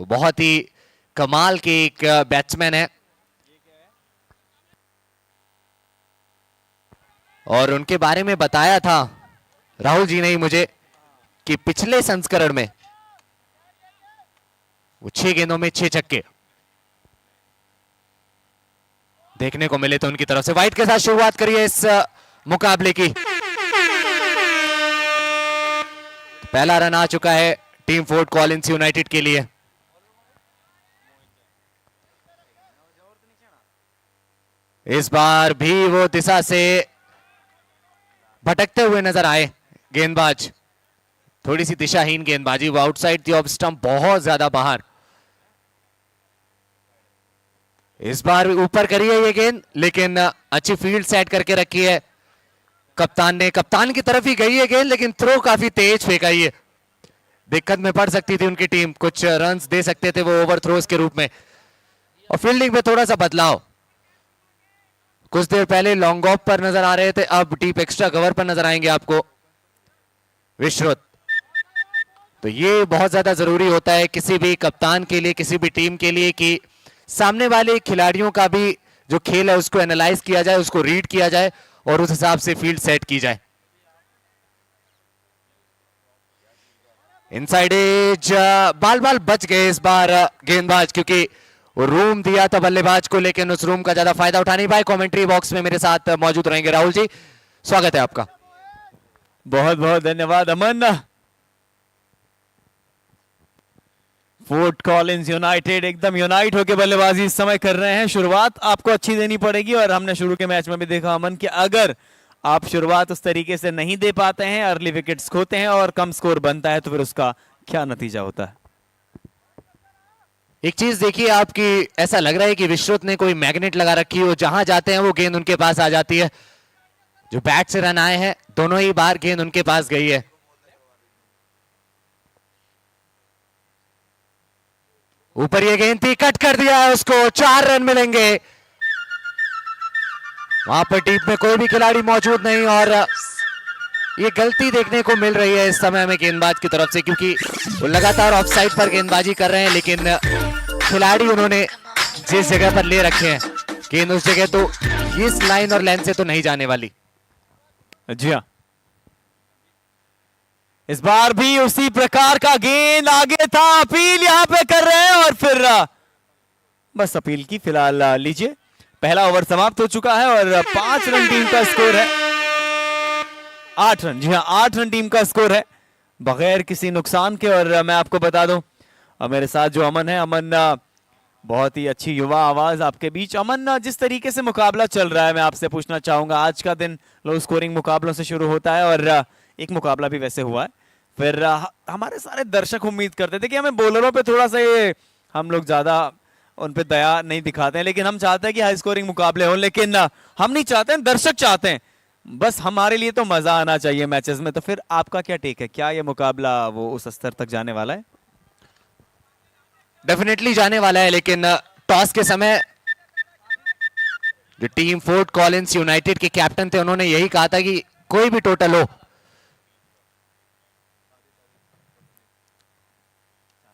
बहुत ही कमाल के एक बैट्समैन है और उनके बारे में बताया था राहुल जी ने ही मुझे कि पिछले संस्करण में वो 6 गेंदों में 6 छक्के देखने को मिले थे उनकी तरफ से। वाइट के साथ शुरुआत करिए इस मुकाबले की। पहला रन आ चुका है टीम फोर्ट कॉलिंस यूनाइटेड के लिए। इस बार भी वो दिशा से भटकते हुए नजर आए गेंदबाज, थोड़ी सी दिशाहीन गेंदबाजी, वो आउटसाइड दी ऑफ स्टंप, बहुत ज्यादा बाहर। इस बार ऊपर करी है ये गेंद, लेकिन अच्छी फील्ड सेट करके रखी है कप्तान ने। कप्तान की तरफ ही गई है गेंद, लेकिन थ्रो काफी तेज फेंका ये, दिक्कत में पड़ सकती थी उनकी टीम, कुछ रन्स दे सकते थे वो ओवर थ्रोस के रूप में। और फील्डिंग में थोड़ा सा बदलाव, कुछ देर पहले लॉन्ग ऑफ पर नजर आ रहे थे, अब डीप एक्स्ट्रा कवर पर नजर आएंगे आपको विश्रुत। तो ये बहुत ज्यादा जरूरी होता है किसी भी कप्तान के लिए, किसी भी टीम के लिए, कि सामने वाले खिलाड़ियों का भी जो खेल है उसको एनालाइज किया जाए, उसको रीड किया जाए और उस हिसाब से फील्ड सेट की जाए। इनसाइड एज, बाल बाल बच गए इस बार गेंदबाज, क्योंकि वो रूम दिया था बल्लेबाज को, लेकिन उस रूम का ज्यादा फायदा उठा नहीं पाए। कमेंट्री बॉक्स में मेरे साथ मौजूद रहेंगे राहुल जी, स्वागत है आपका। बहुत बहुत धन्यवाद अमन। फोर्ट कॉलिंस यूनाइटेड एकदम यूनाइट होकर बल्लेबाजी इस समय कर रहे हैं। शुरुआत आपको अच्छी देनी पड़ेगी और हमने शुरू के मैच में भी देखा अमन कि अगर आप शुरुआत उस तरीके से नहीं दे पाते हैं, अर्ली विकेट्स खोते हैं और कम स्कोर बनता है, तो फिर उसका क्या नतीजा होता है। एक चीज देखिए आपकी, ऐसा लग रहा है कि विश्रुत ने कोई मैग्नेट लगा रखी हो, जहां जाते हैं वो गेंद उनके पास आ जाती है। जो बैट से रन आए हैं दोनों ही बार गेंद उनके पास गई है। ऊपर ये गेंद थी, कट कर दिया है उसको, 4 रन मिलेंगे। वहां पर टीम में कोई भी खिलाड़ी मौजूद नहीं और ये गलती देखने को मिल रही है इस समय में गेंदबाज की तरफ से, क्योंकि वो लगातार ऑफसाइड पर गेंदबाजी कर रहे हैं, लेकिन खिलाड़ी उन्होंने जिस जगह पर ले रखे हैं गेंद, उस जगह तो इस लाइन और लेंथ से तो नहीं जाने वाली। जी हाँ, इस बार भी उसी प्रकार का गेंद आगे था। अपील यहां पे कर रहे हैं और फिर बस अपील की फिलहाल लीजिए। पहला ओवर समाप्त हो चुका है और 5 रन टीम का स्कोर है, 8 रन, जी हाँ 8 रन टीम का स्कोर है बगैर किसी नुकसान के। और मैं आपको बता दूं मेरे साथ जो अमन है, अमन बहुत ही अच्छी युवा आवाज आपके बीच। अमन, जिस तरीके से मुकाबला चल रहा है, मैं आपसे पूछना चाहूंगा, आज का दिन लो स्कोरिंग मुकाबलों से शुरू होता है और एक मुकाबला भी वैसे हुआ है, फिर हमारे सारे दर्शक उम्मीद करते थे कि हमें बॉलरों पे थोड़ा सा ये, हम लोग ज्यादा उन पे दया नहीं दिखाते हैं, लेकिन हम चाहते हैं कि हाई स्कोरिंग मुकाबले हो, लेकिन हम नहीं चाहते हैं, दर्शक चाहते हैं। बस हमारे लिए तो मजा आना चाहिए मैचेस में। तो फिर आपका क्या टेक है, क्या ये मुकाबला वो उस स्तर तक जाने वाला है? डेफिनेटली जाने वाला है, लेकिन टॉस के समय जो टीम फोर्ट कॉलिंस यूनाइटेड के कैप्टन थे, उन्होंने यही कहा था कि कोई भी टोटल हो,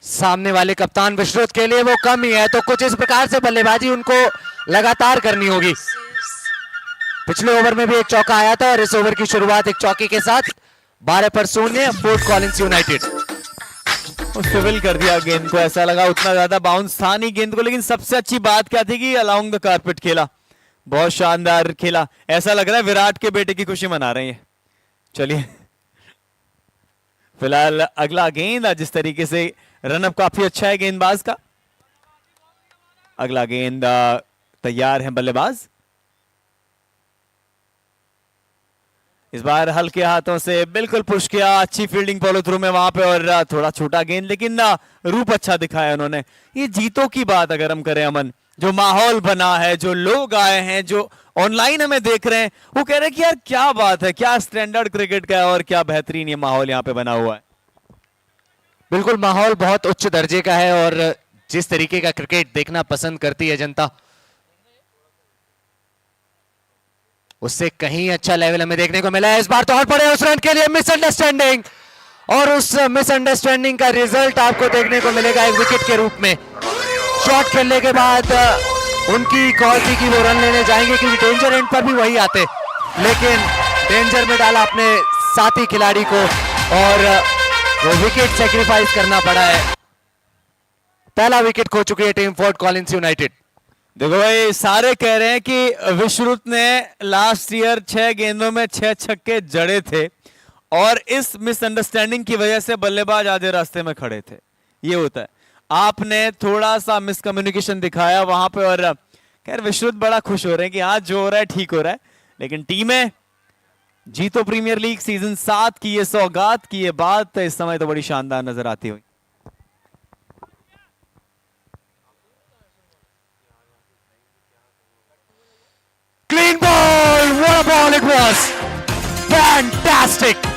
सामने वाले कप्तान विश्रुत के लिए वो कम ही है, तो कुछ इस प्रकार से बल्लेबाजी उनको लगातार करनी होगी। पिछले ओवर में भी एक चौका आया था और इस ओवर की शुरुआत एक चौके के साथ 12 पर 0 फोर्ट कॉलिंस यूनाइटेड। सिविल कर दिया गेंद को, ऐसा लगा उतना ज्यादा बाउंस था नहीं गेंद को, लेकिन सबसे अच्छी बात क्या थी कि अलाउंग द कारपेट खेला, बहुत शानदार खेला। ऐसा लग रहा है विराट के बेटे की खुशी मना रहे हैं। चलिए फिलहाल अगला गेंद, जिस तरीके से रनअप काफी अच्छा है गेंदबाज का। अगला गेंद तैयार है बल्लेबाज, इस बार हल्के हाथों से बिल्कुल पुश किया, अच्छी फील्डिंग फॉलो थ्रू में वहां पे, और थोड़ा छोटा गेंद, लेकिन रूप अच्छा दिखाया उन्होंने। ये जीतों की बात अगर हम करें अमन, जो माहौल बना है, जो लोग आए हैं, जो ऑनलाइन हमें देख रहे हैं, वो कह रहे हैं कि यार क्या बात है, क्या स्टैंडर्ड क्रिकेट का है और क्या बेहतरीन ये माहौल यहाँ पे बना हुआ है। बिल्कुल माहौल बहुत उच्च दर्जे का है और जिस तरीके का क्रिकेट देखना पसंद करती है जनता, उससे कहीं अच्छा लेवल हमें देखने को मिला है। इस बार तो और पड़े उस रन के लिए, मिसअंडरस्टैंडिंग और उस मिसअंडरस्टैंडिंग का रिजल्ट आपको देखने को मिलेगा एक विकेट के रूप में। शॉट खेलने के बाद उनकी कॉल थी कि वो रन लेने जाएंगे क्योंकि डेंजर एंड पर भी वही आते, लेकिन डेंजर में डाला अपने साथी खिलाड़ी को और वो विकेट सेक्रीफाइस करना पड़ा है। पहला विकेट खो चुकी है टीम फोर्ट कॉलिंस यूनाइटेड। देखो भाई, सारे कह रहे हैं कि विश्रुत ने लास्ट ईयर 6 गेंदों में 6 छक्के जड़े थे और इस मिसअंडरस्टैंडिंग की वजह से बल्लेबाज आधे रास्ते में खड़े थे। ये होता है, आपने थोड़ा सा मिसकम्युनिकेशन दिखाया वहां पे और खैर विश्रुत बड़ा खुश हो रहे हैं कि आज जो हो रहा है ठीक हो रहा है। लेकिन टीमें जीतो प्रीमियर लीग सीजन 7 की ये सौगात की ये बात इस समय तो बड़ी शानदार नजर आती हुई। Clean ball, what a ball it was, fantastic.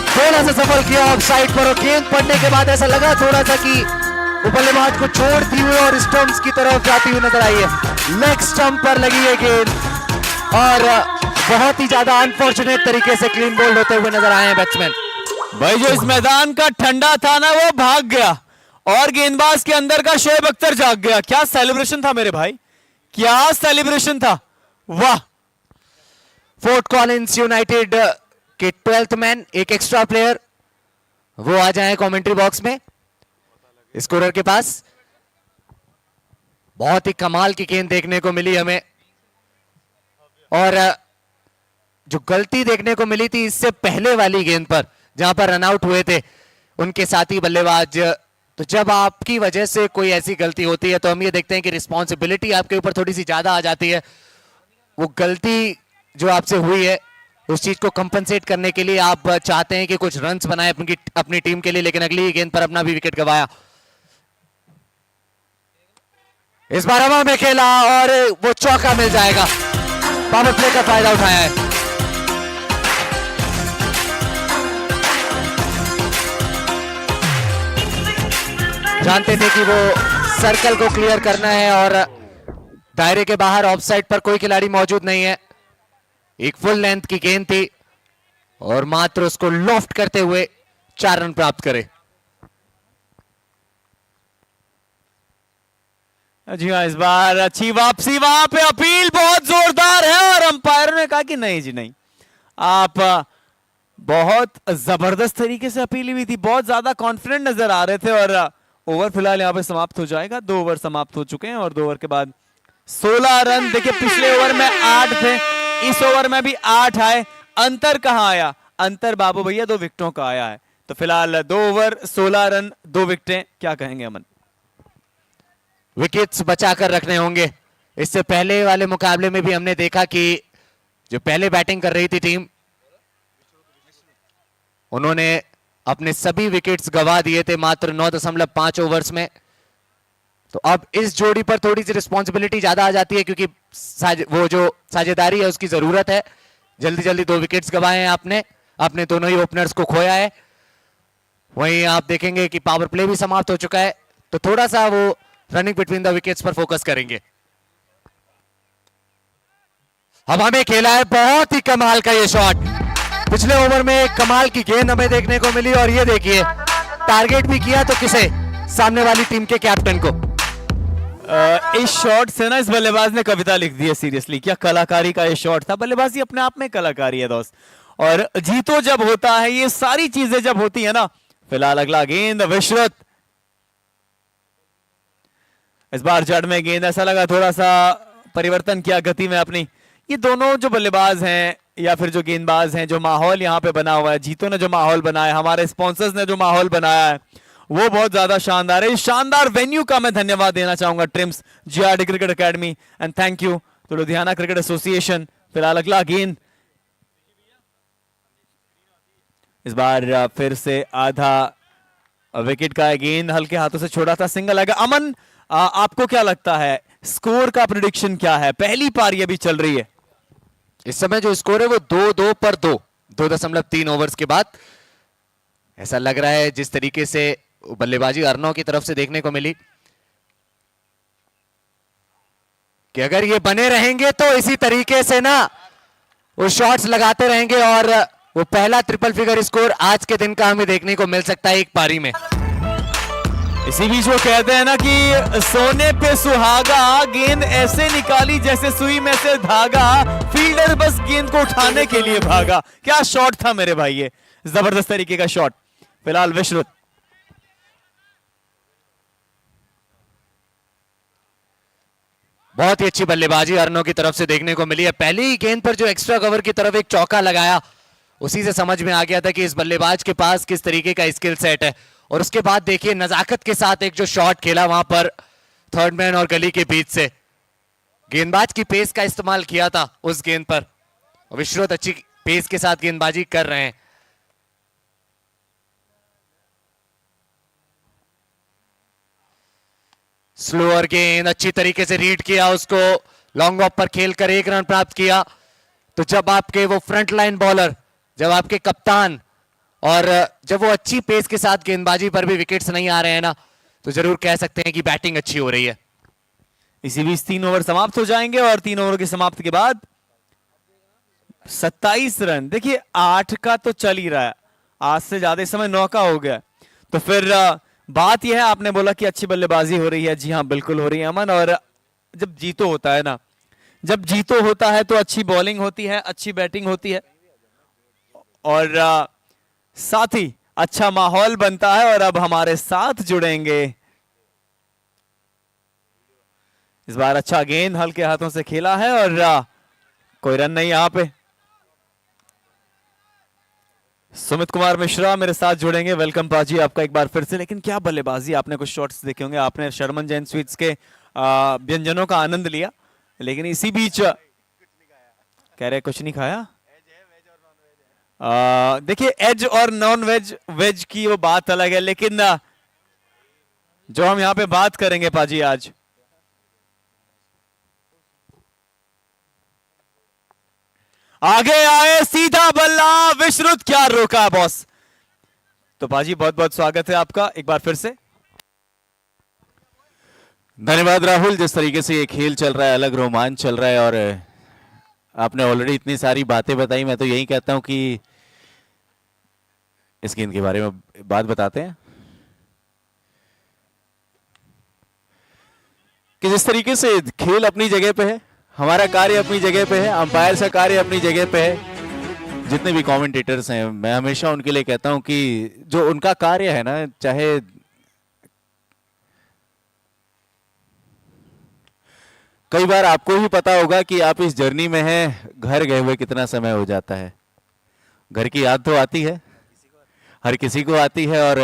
थोड़ा सा सफल किया ऑफ साइड पर और गेंद पड़ने के बाद ऐसा लगा थोड़ा सा कि वो बल्लेबाज को छोड़ती हुई और स्टंप्स की तरफ जाती हुई नजर आई है। लेग स्टंप पर लगी है गेंद और बहुत ही ज्यादा अनफॉर्चुनेट तरीके से क्लीन बोल्ड होते हुए नजर आए हैं बैट्समैन। भाई जो इस मैदान का ठंडा था ना वो भाग गया और गेंदबाज के अंदर का शोएब अख्तर जाग गया। क्या सेलिब्रेशन था मेरे भाई, क्या सेलिब्रेशन था, वाह। फोर्ट कॉलिंस यूनाइटेड के 12th मैन, एक एक्स्ट्रा प्लेयर, वो आ जाए कमेंट्री बॉक्स में स्कोरर के पास। बहुत ही कमाल की गेंद देखने को मिली हमें और जो गलती देखने को मिली थी इससे पहले वाली गेंद पर जहां पर रनआउट हुए थे उनके साथी बल्लेबाज, तो जब आपकी वजह से कोई ऐसी गलती होती है तो हम ये देखते हैं कि रिस्पॉन्सिबिलिटी आपके ऊपर थोड़ी सी ज्यादा आ जाती है। वो गलती जो आपसे हुई है उस चीज को कंपनसेट करने के लिए आप चाहते हैं कि कुछ रन्स बनाए अपनी टीम के लिए, लेकिन अगली गेंद पर अपना भी विकेट गंवाया। इस बार हवा में खेला और वो चौका मिल जाएगा। पावर प्ले का फायदा उठाया है। जानते थे कि वो सर्कल को क्लियर करना है और दायरे के बाहर ऑफ साइड पर कोई खिलाड़ी मौजूद नहीं है। एक फुल लेंथ की गेंद थी और मात्र उसको लॉफ्ट करते हुए 4 रन प्राप्त करे। जी हाँ, इस बार अच्छी वापसी, वहां पे अपील बहुत जोरदार है और अंपायर ने कहा कि नहीं जी नहीं, आप बहुत जबरदस्त तरीके से अपील हुई थी, बहुत ज्यादा कॉन्फिडेंट नजर आ रहे थे और ओवर फिलहाल यहां पे समाप्त हो जाएगा। 2 ओवर समाप्त हो चुके हैं और 2 ओवर के बाद 16 रन। देखिए पिछले ओवर में 8 थे, इस ओवर में भी 8 आए। अंतर कहां आया? अंतर बाबू भैया 2 विकेटों का आया है। तो फिलहाल 2 ओवर 16 रन 2 विकेटें, क्या कहेंगे अमन? विकेट्स बचाकर रखने होंगे। इससे पहले वाले मुकाबले में भी हमने देखा कि जो पहले बैटिंग कर रही थी टीम, उन्होंने अपने सभी विकेट्स गंवा दिए थे मात्र 9.5 ओवर्स में। तो अब इस जोड़ी पर थोड़ी सी रिस्पॉन्सिबिलिटी ज्यादा आ जाती है क्योंकि वो जो साझेदारी है उसकी जरूरत है। जल्दी जल्दी 2 विकेट्स गंवाए हैं आपने, अपने दोनों ही ओपनर्स को खोया है। वहीं आप देखेंगे कि पावर प्ले भी समाप्त हो चुका है, तो थोड़ा सा वो रनिंग बिटवीन द विकेट्स पर फोकस करेंगे। हवा में खेला है, बहुत ही कमाल का ये शॉट। पिछले ओवर में एक कमाल की गेंद हमें देखने को मिली और ये देखिए टारगेट भी किया तो किसे? सामने वाली टीम के कैप्टन को। इस शॉट से ना इस बल्लेबाज ने कविता लिख दी है। सीरियसली क्या कलाकारी का ये शॉट था। बल्लेबाजी अपने आप में कलाकारी है दोस्त, और जीतो जब होता है, ये सारी चीजें जब होती है ना। फिलहाल अगला गेंद विश्रुत, इस बार जड़ में गेंद, ऐसा लगा थोड़ा सा परिवर्तन किया गति में अपनी। ये दोनों जो बल्लेबाज हैं या फिर जो गेंदबाज हैं, जो माहौल यहाँ पे बना हुआ है, जीतो ने जो माहौल बनाया, हमारे स्पॉन्सर्स ने जो माहौल बनाया है, वो बहुत ज्यादा शानदार है। इस शानदार वेन्यू का मैं धन्यवाद देना चाहूंगा ट्रिम्स, GRD cricket academy and thank you to Ludhiana cricket association. फिलहाल अगला गेंद, इस बार फिर से आधा विकेट का गेंद हल्के हाथों से छोड़ा था, सिंगल आएगा। अमन आपको क्या लगता है, स्कोर का प्रेडिक्शन क्या है? पहली पारी अभी चल रही है, इस समय जो स्कोर है वो 2-2 पर 2, 2.3 ओवर्स के बाद ऐसा लग रहा है जिस तरीके से बल्लेबाजी अर्नव की तरफ से देखने को मिली कि अगर ये बने रहेंगे तो इसी तरीके से ना वो शॉट्स लगाते रहेंगे और वो पहला ट्रिपल फिगर स्कोर आज के दिन का हमें देखने को मिल सकता है एक पारी में। इसी बीच वो कहते हैं ना कि सोने पे सुहागा, गेंद ऐसे निकाली जैसे सुई में से धागा, फील्डर बस गेंद को उठाने के लिए भागा। क्या शॉट था मेरे भाई, ये जबरदस्त तरीके का शॉट। फिलहाल विश्रुत बहुत ही अच्छी बल्लेबाजी अर्नो की तरफ से देखने को मिली है। पहली ही गेंद पर जो एक्स्ट्रा कवर की तरफ एक चौका लगाया, उसी से समझ में आ गया था कि इस बल्लेबाज के पास किस तरीके का स्किल सेट है। और उसके बाद देखिए नजाकत के साथ एक जो शॉट खेला वहां पर थर्ड मैन और गली के बीच से, गेंदबाज की पेस का इस्तेमाल किया था उस गेंद पर। विश्रुत अच्छी पेस के साथ गेंदबाजी कर रहे हैं। स्लोअर गेंद अच्छी तरीके से रीड किया, उसको लॉन्ग ऑफ पर खेलकर 1 रन प्राप्त किया। तो जब आपके वो फ्रंट लाइन बॉलर, जब आपके कप्तान और जब वो अच्छी पेस के साथ गेंदबाजी पर भी विकेट्स नहीं आ रहे हैं ना, तो जरूर कह सकते हैं कि बैटिंग अच्छी हो रही है। इसी बीच 3 ओवर समाप्त हो जाएंगे और 3 ओवर की समाप्ति के बाद 27 रन। देखिए 8 का तो चल ही रहा है, आज से ज्यादा समय 9 का हो गया। तो फिर बात यह है, आपने बोला कि अच्छी बल्लेबाजी हो रही है। जी हाँ, बिल्कुल हो रही है अमन। और जब जीतो होता है ना, जब जीतो होता है तो अच्छी बॉलिंग होती है, अच्छी बैटिंग होती है और साथ ही अच्छा माहौल बनता है। और अब हमारे साथ जुड़ेंगे, इस बार अच्छा गेंद हल्के हाथों से खेला है और कोई रन नहीं यहां पे। सुमित कुमार मिश्रा मेरे साथ जुड़ेंगे। वेलकम पाजी आपका एक बार फिर से। लेकिन क्या बल्लेबाजी, आपने कुछ शॉट्स देखे होंगे, आपने शर्मन जैन स्वीट्स के व्यंजनों का आनंद लिया। लेकिन इसी बीच कह रहे कुछ नहीं खाया। देखिए एज और नॉन वेज, वेज की वो बात अलग है, लेकिन जो हम यहां पे बात करेंगे पाजी आज, आगे आए सीधा बल्ला, विश्रुत क्या रोका बॉस। तो पाजी बहुत बहुत स्वागत है आपका एक बार फिर से। धन्यवाद राहुल। जिस तरीके से ये खेल चल रहा है, अलग रोमांच चल रहा है और आपने ऑलरेडी इतनी सारी बातें बताई, मैं तो यही कहता हूं कि इस गेंद के बारे में बात बताते हैं कि जिस तरीके से खेल अपनी जगह पे है, हमारा कार्य अपनी जगह पे है, अंपायर का कार्य अपनी जगह पे है, जितने भी कमेंटेटर्स हैं, मैं हमेशा उनके लिए कहता हूं कि जो उनका कार्य है ना, चाहे कई बार आपको ही पता होगा कि आप इस जर्नी में हैं, घर गए हुए कितना समय हो जाता है। घर की याद तो आती है, हर किसी को आती है। और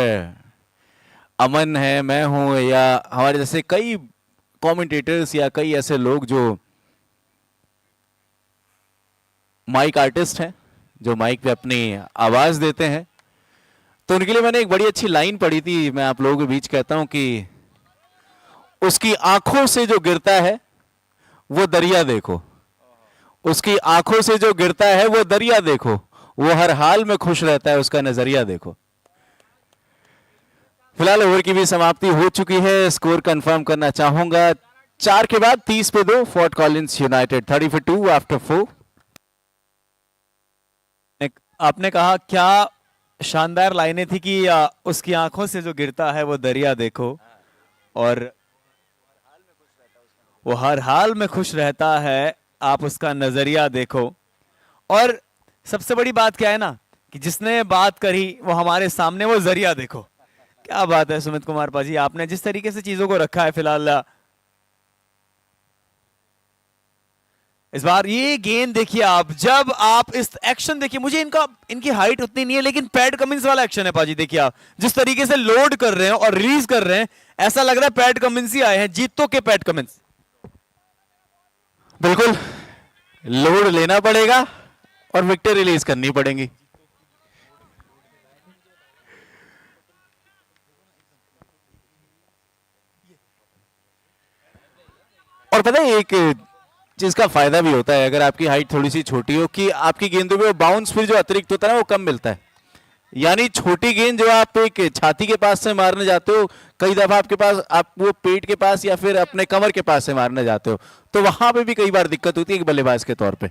अमन है, मैं हूं, या हमारे जैसे कई कमेंटेटर्स या कई ऐसे लोग जो माइक आर्टिस्ट हैं, जो माइक पे अपनी आवाज देते हैं, तो उनके लिए मैंने एक बड़ी अच्छी लाइन पढ़ी थी। मैं आप लोगों के बीच कहता हूं कि उसकी आंखों से जो गिरता है वो दरिया देखो, उसकी आंखों से जो गिरता है वो दरिया देखो, वो हर हाल में खुश रहता है, उसका नजरिया देखो। फिलहाल ओवर की भी समाप्ति हो चुकी है। स्कोर कंफर्म करना चाहूंगा, 4 के बाद 30 पे 2 fort Collins United 30 for 2 after 4। आपने कहा क्या शानदार लाइनें थी कि उसकी आंखों से जो गिरता है वो दरिया देखो, और वो हर हाल में खुश रहता है, आप उसका नजरिया देखो। और सबसे बड़ी बात क्या है ना, कि जिसने बात करी वो हमारे सामने, वो जरिया देखो। क्या बात है सुमित कुमार पाजी, आपने जिस तरीके से चीजों को रखा है। फिलहाल इस बार ये गेंद देखिए आप, जब आप इस एक्शन देखिए, मुझे इनकी हाइट उतनी नहीं है, लेकिन पैट कमिंस वाला एक्शन है पाजी। देखिए आप जिस तरीके से लोड कर रहे हैं और रिलीज कर रहे हैं, ऐसा लग रहा है पैट कमिंस ही आए हैं, जीतो के पैट कमिंस। बिल्कुल लोड लेना पड़ेगा और विकेट रिलीज करनी पड़ेंगी। और पता है एक चीज का फायदा भी होता है, अगर आपकी हाइट थोड़ी सी छोटी हो, कि आपकी गेंदों में बाउंस फिर जो अतिरिक्त होता है ना, वो कम मिलता है। यानी छोटी गेंद जो आप एक छाती के पास से मारने जाते हो, कई दफा आपके पास आप वो पेट के पास या फिर अपने कमर के पास से मारने जाते हो, तो वहां पे भी कई बार दिक्कत होती है एक बल्लेबाज के तौर पे।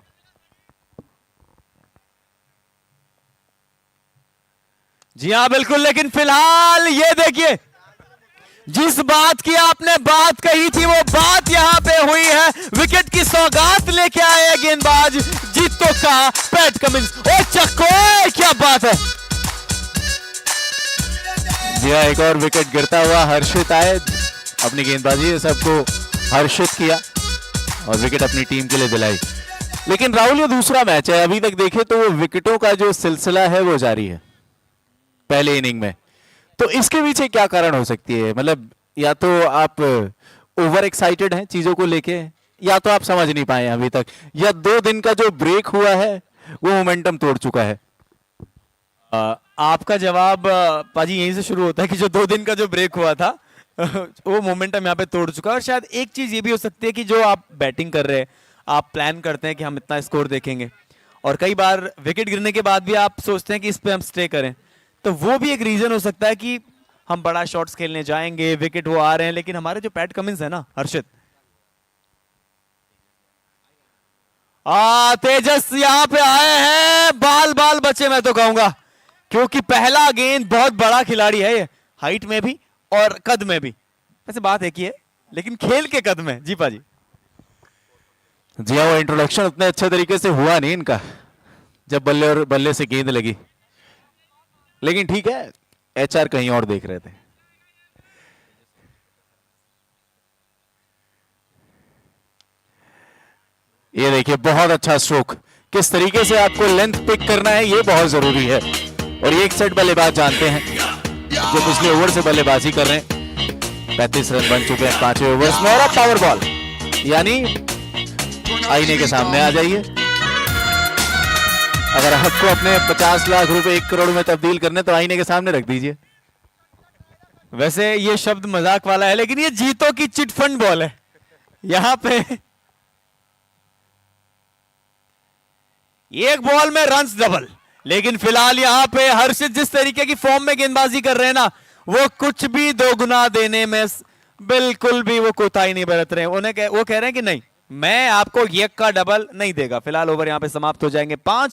जी हाँ बिल्कुल, लेकिन फिलहाल ये देखिए, जिस बात की आपने बात कही थी वो बात यहां पे हुई है। विकेट की सौगात लेके आए हैं गेंदबाज जीतो का पैट कमिंस। ओ चक्को, क्या बात है। जी हाँ, एक और विकेट गिरता हुआ हर्षित आए, अपनी गेंदबाजी से सबको हर्षित किया और विकेट अपनी टीम के लिए दिलाई। लेकिन राहुल, ये दूसरा मैच है, अभी तक देखे तो वो विकेटों का जो सिलसिला है वो जारी है पहले इनिंग में। तो इसके पीछे क्या कारण हो सकती है? मतलब या तो आप ओवर एक्साइटेड हैं चीजों को लेके, या तो आप समझ नहीं पाए अभी तक, या 2 दिन का जो ब्रेक हुआ है वो मोमेंटम तोड़ चुका है। आपका जवाब पाजी यहीं से शुरू होता है कि जो 2 दिन का जो ब्रेक हुआ था वो मोमेंटम यहाँ पे तोड़ चुका है। और शायद एक चीज ये भी हो सकती है कि जो आप बैटिंग कर रहे हैं, आप प्लान करते हैं कि हम इतना स्कोर देखेंगे, और कई बार विकेट गिरने के बाद भी आप सोचते हैं कि इस पे हम स्टे करें, तो वो भी एक रीजन हो सकता है कि हम बड़ा शॉट्स खेलने जाएंगे, विकेट वो आ रहे हैं। लेकिन हमारे जो पैट कमिंस है ना हर्षित, तेजस यहाँ पे आए हैं, बाल बाल बचे मैं तो कहूंगा, क्योंकि पहला गेंद, बहुत बड़ा खिलाड़ी है ये, हाइट में भी और कद में भी। वैसे बात एक ही है, लेकिन खेल के कद में। जी पाजी। जी हाँ, वो इंट्रोडक्शन उतने अच्छे तरीके से हुआ नहीं इनका जब बल्ले और बल्ले से गेंद लगी, लेकिन ठीक है, एचआर कहीं और देख रहे थे। ये देखिए, बहुत अच्छा स्ट्रोक। किस तरीके से आपको लेंथ पिक करना है ये बहुत जरूरी है, और ये एक सेट बल्लेबाज जानते हैं जो पिछले ओवर से बल्लेबाजी कर रहे हैं। 35 रन बन चुके हैं 5वें ओवर में, और अब पावर बॉल, यानी आईने के सामने आ जाइए। अगर आपको अपने 50 लाख रुपए 1 करोड़ में तब्दील करने तो आईने के सामने रख दीजिए। वैसे ये शब्द मजाक वाला है, लेकिन ये जीतों की चिट फंड बॉल है। यहां पे एक बॉल में रन्स डबल, लेकिन फिलहाल यहां पे हर्षित जिस तरीके की फॉर्म में गेंदबाजी कर रहे हैं ना, वो कुछ भी दोगुना देने में बिल्कुल भी वो कोताही नहीं बरत रहे हैं। वो कह रहे हैं कि नहीं, मैं आपको एक का डबल नहीं देगा। फिलहाल ओवर यहां पे समाप्त हो जाएंगे 5।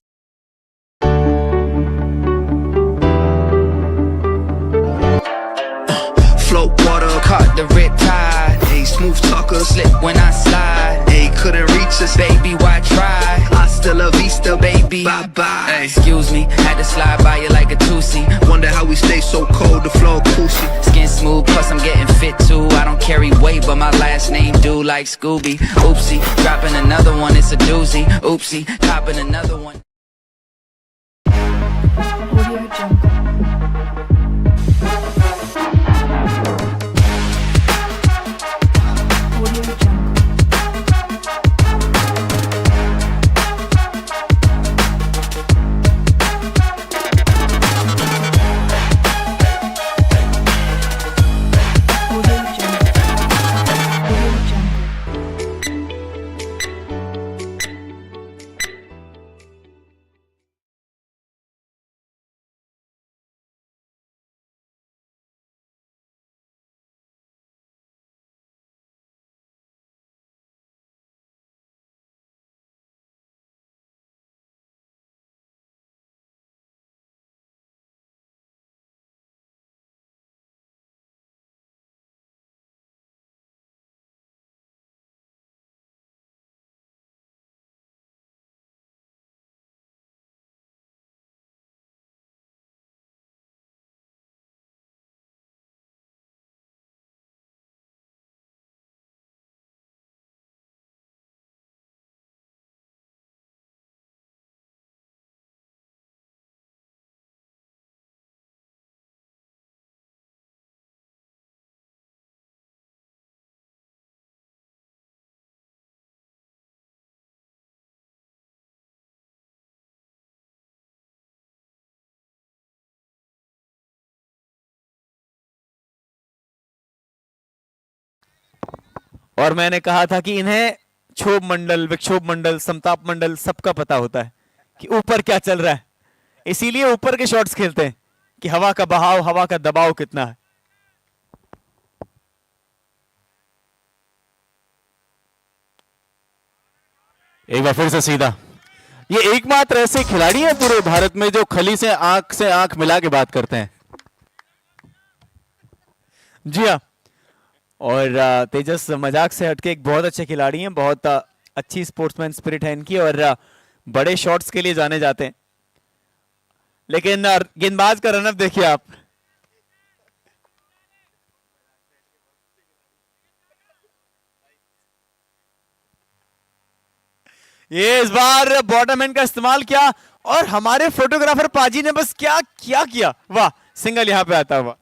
Float water, caught the rip tide. Hey, smooth talker, slip when I slide. Hey, couldn't reach us, baby, why try? Hasta la vista, baby, bye bye. Hey, excuse me, had to slide by you like a two-see. Wonder how we stay so cold, the floor koosy. Skin smooth, plus I'm getting fit too. I don't carry weight, but my last name do like Scooby. Oopsie, dropping another one, it's a doozy. Oopsie, copping another one. Audio Jungle. Audio Jungle. Audio Jungle. Audio Jungle. और मैंने कहा था कि इन्हें क्षोभ मंडल, विक्षोभ मंडल, समताप मंडल सबका पता होता है कि ऊपर क्या चल रहा है, इसीलिए ऊपर के शॉट्स खेलते हैं कि हवा का बहाव, हवा का दबाव कितना है। एक बार फिर से सीधा, ये एकमात्र ऐसे खिलाड़ी हैं पूरे भारत में जो खली से आंख मिला के बात करते हैं। जी हाँ, और तेजस मजाक से हटके एक बहुत अच्छे खिलाड़ी हैं, बहुत अच्छी स्पोर्ट्समैन स्पिरिट है इनकी, और बड़े शॉट्स के लिए जाने जाते हैं। लेकिन गेंदबाज का रनअप देखिए आप, ये इस बार बॉटम एंड का इस्तेमाल किया, और हमारे फोटोग्राफर पाजी ने बस क्या क्या किया, वाह, सिंगल यहां पे आता हुआ।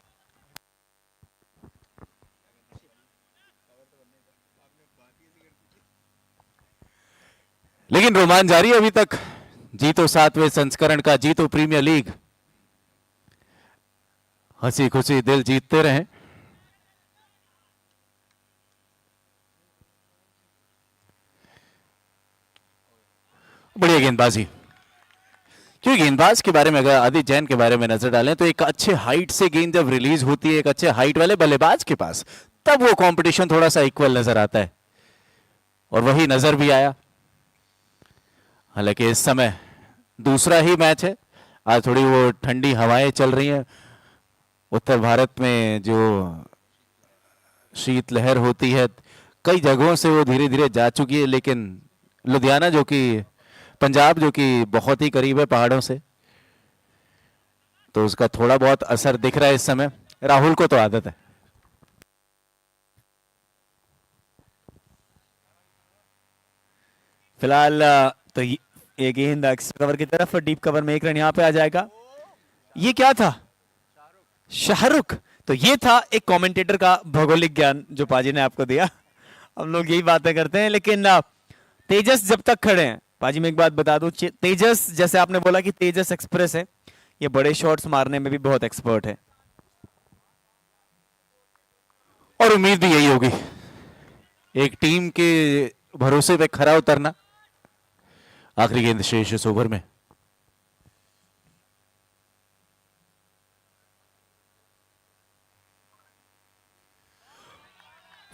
लेकिन रोमांच जारी अभी तक। जीतो 7वें संस्करण का, जीतो प्रीमियर लीग। हंसी खुशी दिल जीतते रहे। बढ़िया गेंदबाजी। क्योंकि गेंदबाज के बारे में अगर आदित्य जैन के बारे में नजर डालें तो एक अच्छे हाइट से गेंद जब रिलीज होती है एक अच्छे हाइट वाले बल्लेबाज के पास, तब वो कंपटीशन थोड़ा सा इक्वल नजर आता है, और वही नजर भी आया। हालांकि इस समय दूसरा ही मैच है। आज थोड़ी वो ठंडी हवाएं चल रही हैं। उत्तर भारत में जो शीतलहर होती है कई जगहों से वो धीरे धीरे जा चुकी है, लेकिन लुधियाना जो कि पंजाब जो कि बहुत ही करीब है पहाड़ों से, तो उसका थोड़ा बहुत असर दिख रहा है इस समय। राहुल को तो आदत है। फिलहाल तो ये गेंद कवर की तरफ, डीप कवर में एक रन यहां पे आ जाएगा। ये क्या था? शाहरुख। तो ये था एक कमेंटेटर का भौगोलिक ज्ञान जो पाजी ने आपको दिया। हम लोग यही बातें करते हैं, लेकिन तेजस जब तक खड़े हैं, पाजी मैं एक बात बता दूं, तेजस जैसे आपने बोला कि तेजस एक्सप्रेस है, ये बड़े शॉट्स मारने में भी बहुत एक्सपर्ट है, और उम्मीद भी यही होगी, एक टीम के भरोसे पे खरा उतरना। आखिरी गेंद शेष इस ओवर में।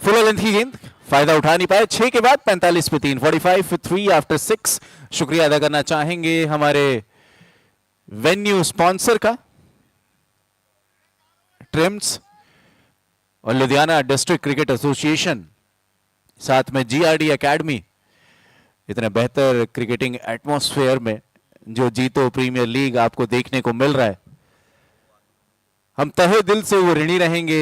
फुल लेंथ की गेंद, फायदा उठा नहीं पाए। 6 के बाद 45 पे 3, 45 for 3 आफ्टर 6। शुक्रिया अदा करना चाहेंगे हमारे वेन्यू स्पॉन्सर का, ट्रिम्स और लुधियाना डिस्ट्रिक्ट क्रिकेट एसोसिएशन, साथ में जीआरडी एकेडमी। इतने बेहतर क्रिकेटिंग एटमॉस्फेयर में जो जीतो प्रीमियर लीग आपको देखने को मिल रहा है, हम तहे दिल से वो ऋणी रहेंगे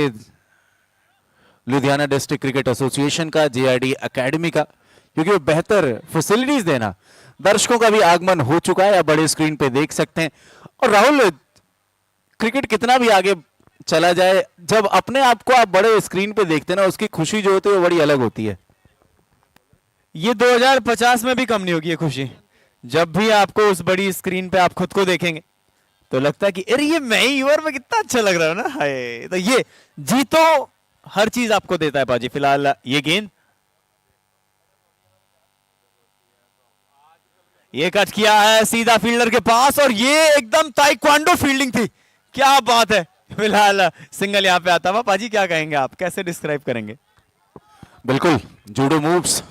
लुधियाना डिस्ट्रिक्ट क्रिकेट एसोसिएशन का, जीआरडी एकेडमी का, क्योंकि वो बेहतर फैसिलिटीज देना। दर्शकों का भी आगमन हो चुका है, आप बड़े स्क्रीन पे देख सकते हैं। और राहुल, क्रिकेट कितना भी आगे चला जाए, जब अपने आप को आप बड़े स्क्रीन पे देखते हैं ना, उसकी खुशी जो होती है वो बड़ी अलग होती है। ये 2050 में भी कम नहीं होगी ये खुशी। जब भी आपको उस बड़ी स्क्रीन पे आप खुद को देखेंगे तो लगता है कि अरे ये मैं ही हूं और मैं कितना अच्छा लग रहा हूं ना। हाय, तो ये जीतो हर चीज आपको देता है पाजी। फिलहाल ये गेंद, ये कट किया है सीधा फील्डर के पास, और ये एकदम ताइक्वांडो फील्डिंग थी, क्या बात है। फिलहाल सिंगल यहां पे आता हुआ। पाजी क्या कहेंगे आप, कैसे डिस्क्राइब करेंगे? बिल्कुल जूडो मूव्स।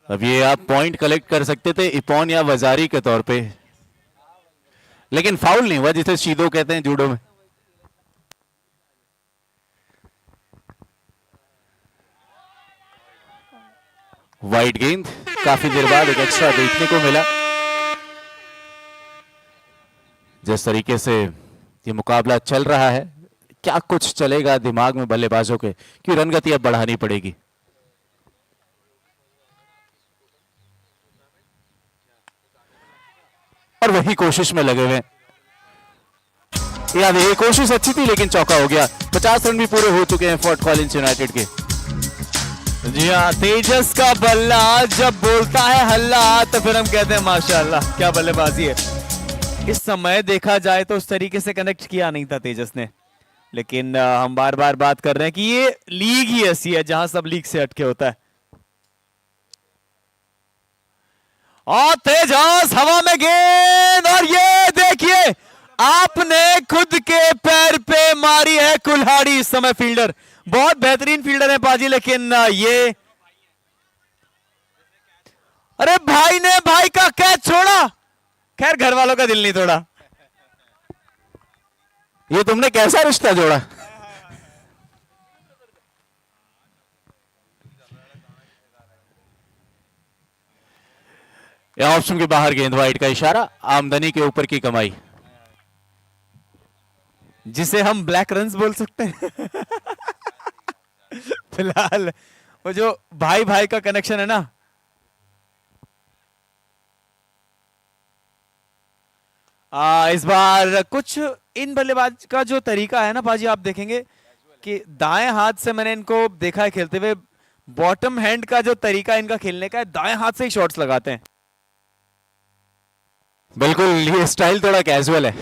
अब ये आप पॉइंट कलेक्ट कर सकते थे इपॉन या वजारी के तौर पे, लेकिन फाउल नहीं हुआ, जिसे शीदो कहते हैं जूडो में। वाइड गेंद, काफी देर बाद एक एक्स्ट्रा देखने को मिला। जिस तरीके से ये मुकाबला चल रहा है, क्या कुछ चलेगा दिमाग में बल्लेबाजों के, कि रन गति अब बढ़ानी पड़ेगी। और वही कोशिश में लगे हुए। याद है, ये कोशिश अच्छी थी लेकिन चौका हो गया। 50 रन भी पूरे हो चुके हैं फोर्ट कॉलिंस यूनाइटेड के। जी हाँ, तेजस का बल्ला जब बोलता है हल्ला तो फिर हम कहते हैं माशाल्लाह, क्या बल्लेबाजी है। इस समय देखा जाए तो उस तरीके से कनेक्ट किया नहीं था तेजस ने, लेकिन हम बार बार बात कर रहे हैं कि ये लीग ही ऐसी है जहां सब लीग से हटके होता है। और तेजस हवा में गेंद, और ये देखिए आपने खुद के पैर पे मारी है कुल्हाड़ी। इस समय फील्डर बहुत बेहतरीन फील्डर है पाजी, लेकिन ये अरे भाई ने भाई का कैच छोड़ा, खैर घर वालों का दिल नहीं तोड़ा। ये तुमने कैसा रिश्ता जोड़ा? या ऑप्शन के बाहर गेंद, वाइड का इशारा, आमदनी के ऊपर की कमाई, जिसे हम ब्लैक रन्स बोल सकते हैं। फिलहाल वो जो भाई भाई का कनेक्शन है ना, इस बार कुछ इन बल्लेबाज का जो तरीका है ना पाजी, आप देखेंगे कि दाएं हाथ से मैंने इनको देखा है खेलते हुए, बॉटम हैंड का जो तरीका इनका खेलने का है, दाएं हाथ से ही शॉट्स लगाते हैं। बिल्कुल, ये स्टाइल थोड़ा कैजुअल है।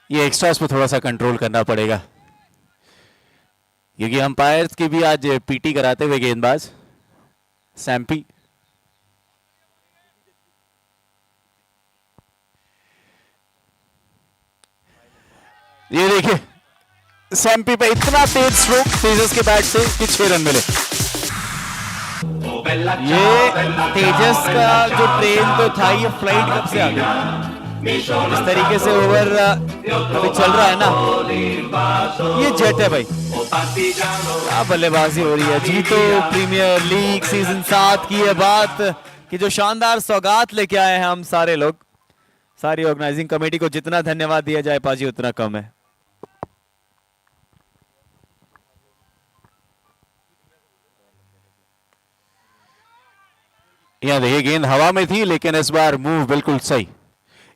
ये एक्स्ट्रास पे थोड़ा सा कंट्रोल करना पड़ेगा, क्योंकि अंपायर्स की भी आज पीटी कराते हुए गेंदबाज सैम्पी। ये देखिए सैम्पी पे इतना तेज स्ट्रोक तेजस के बैट से कि 6 रन मिले। ये तेजस का जो ट्रेन तो था, ये फ्लाइट कब से आ गई? इस तरीके से ओवर अभी चल रहा है ना, ये जेट है भाई। क्या बल्लेबाजी हो रही है जी। तो प्रीमियर लीग सीजन 7 की है बात कि जो शानदार सौगात लेके आए हैं हम सारे लोग, सारी ऑर्गेनाइजिंग कमेटी को जितना धन्यवाद दिया जाए पाजी उतना कम है। यहां देखिए गेंद हवा में थी, लेकिन इस बार मूव बिल्कुल सही,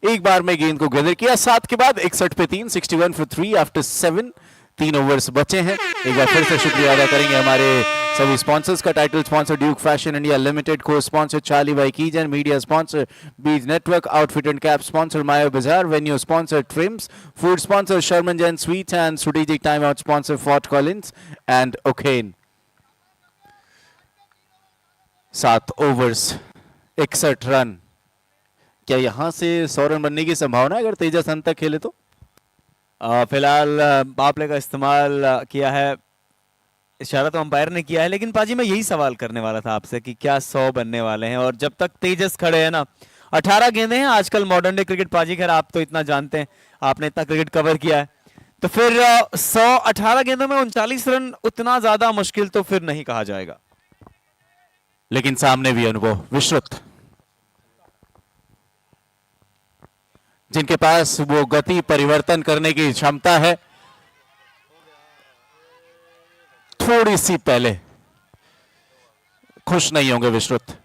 एक बार में गेंद को गैदर किया। 7 के बाद 61 पे 3, 61 for 3 आफ्टर 7। 3 ओवर्स बचे हैं। एक बार फिर से शुक्रिया अदा करेंगे हमारे सभी स्पॉन्सर्स का। Title sponsor Duke fashion India limited, cosponsor Charlie बाई कीजन, मीडिया स्पॉन्सर बीज network, outfit and cap sponsor मायो बाजार, venue sponsor trims, food sponsor Sharman Jain sweets and strategic time out sponsor Fort Collins and ओकेन। 7 overs 61 run. क्या यहां से 100 run बनने की संभावना है अगर तेजस अंत तक खेले तो? फिलहाल बापले का इस्तेमाल किया है, इशारा तो अंपायर ने किया है, लेकिन पाजी मैं यही सवाल करने वाला था आपसे कि क्या 100 बनने वाले हैं? और जब तक तेजस खड़े हैं ना, 18 गेंदें हैं आजकल मॉडर्न डे क्रिकेट पाजी, खैर आप तो इतना जानते हैं, आपने इतना क्रिकेट कवर किया है, तो फिर 18 गेंदों में 39 रन उतना ज्यादा मुश्किल तो फिर नहीं कहा जाएगा। लेकिन सामने भी अनुभव विश्रुत, जिनके पास वो गति परिवर्तन करने की क्षमता है। थोड़ी सी पहले खुश नहीं होंगे विश्रुत,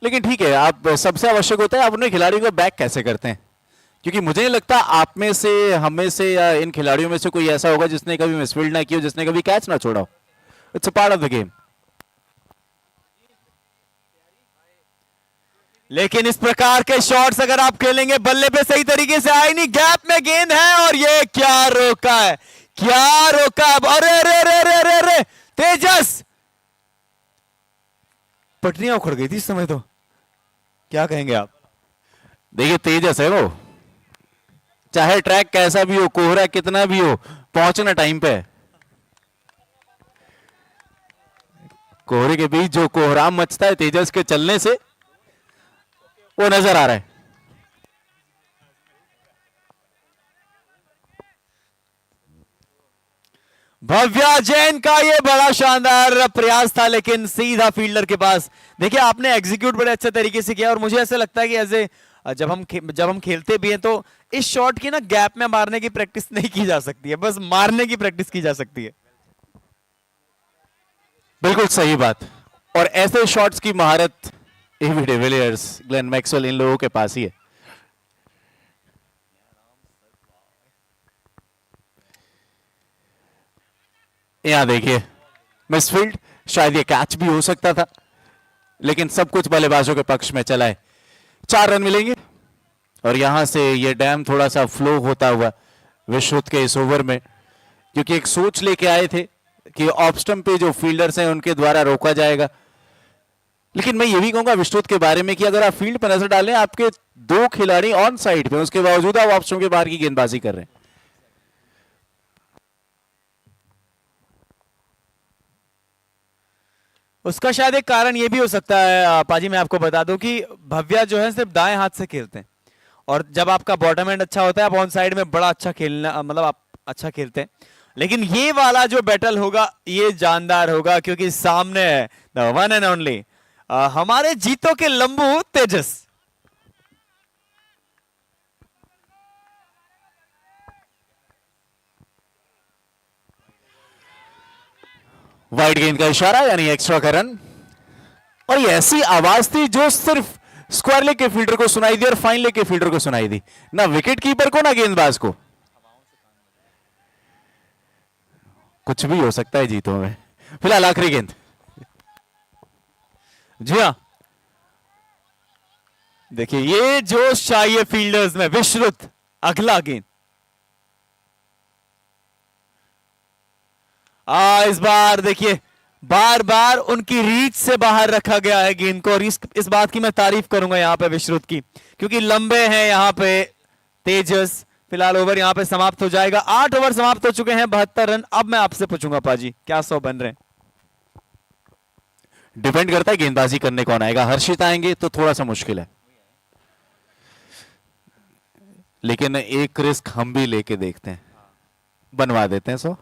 लेकिन ठीक है, आप सबसे आवश्यक होता है आप अपने खिलाड़ियों को बैक कैसे करते हैं, क्योंकि मुझे नहीं लगता आप में से, हम में से या इन खिलाड़ियों में से कोई ऐसा होगा जिसने कभी मिसफील्ड ना की हो, जिसने कभी कैच ना छोड़ा हो। It's a part of the game. लेकिन इस प्रकार के शॉट्स अगर आप खेलेंगे, बल्ले पे सही तरीके से आए नहीं, गैप में गेंद है और ये क्या रोका है, क्या रोका है। अरे अरे अरे अरे अरे अरे तेजस, पटरियां उखड़ गई थी इस समय तो, क्या कहेंगे आप? देखिए तेजस है वो, चाहे ट्रैक कैसा भी हो, कोहरा कितना भी हो, पहुंचना टाइम पे है। कोहरे के बीच जो कोहराम मचता है तेजस के चलने से, वो नजर आ रहा है। भव्या जैन का ये बड़ा शानदार प्रयास था, लेकिन सीधा फील्डर के पास। देखिए आपने एग्जीक्यूट बड़े अच्छे तरीके से किया, और मुझे ऐसा लगता है कि ऐसे जब हम खेलते भी हैं तो इस शॉट की ना गैप में मारने की प्रैक्टिस नहीं की जा सकती है, बस मारने की प्रैक्टिस की जा सकती है। बिल्कुल सही बात। और ऐसे शॉट्स की महारत एबी डिविलियर्स, ग्लेन मैक्सवेल, इन लोगों के पास ही है। यहां देखिए मिसफील्ड, शायद ये कैच भी हो सकता था, लेकिन सब कुछ बल्लेबाजों के पक्ष में चला है। 4 रन मिलेंगे, और यहां से ये डैम थोड़ा सा फ्लो होता हुआ विश्रुत के इस ओवर में, क्योंकि एक सोच लेके आए थे कि ऑफ स्टंप पे जो फील्डर्स हैं उनके द्वारा रोका जाएगा, लेकिन मैं ये भी कहूंगा विश्रुत के बारे में कि अगर आप फील्ड पर नजर डालें, आपके 2 खिलाड़ी ऑन साइड पे, उसके बावजूद आप ऑप्शन के बाहर की गेंदबाजी कर रहे हैं। उसका शायद एक कारण ये भी हो सकता है पाजी, मैं आपको बता दूं कि भव्या जो है सिर्फ दाएं हाथ से खेलते हैं, और जब आपका बॉटम एंड अच्छा होता है आप ऑन साइड में बड़ा अच्छा खेलना, मतलब आप अच्छा खेलते हैं। लेकिन ये वाला जो बैटल होगा ये जानदार होगा, क्योंकि सामने है द वन एंड ओनली हमारे जीतों के लंबू तेजस। वाइड गेंद का इशारा, यानी एक्स्ट्रा का रन। और ये ऐसी आवाज थी जो सिर्फ स्क्वायर लेग के फील्डर को सुनाई दी और फाइन लेग के फील्डर को सुनाई दी, ना विकेट कीपर को ना गेंदबाज को। कुछ भी हो सकता है जीतों में। फिलहाल आखिरी गेंद। जी हाँ, देखिए ये जोश चाहिए फील्डर्स में। विश्रुत अगला गेंद, इस बार देखिए बार बार उनकी रीच से बाहर रखा गया है गेंद को, और इस बात की मैं तारीफ करूंगा यहां पे विश्रुत की, क्योंकि लंबे हैं यहां पे तेजस। फिलहाल ओवर यहां पे समाप्त हो जाएगा। 8 ओवर समाप्त हो चुके हैं, 72 रन। अब मैं आपसे पूछूंगा पाजी, क्या 100 बन रहे हैं? डिपेंड करता है गेंदबाजी करने कौन आएगा। हर्षित आएंगे तो थोड़ा सा मुश्किल है, लेकिन एक रिस्क हम भी लेके देखते हैं, बनवा देते हैं 100।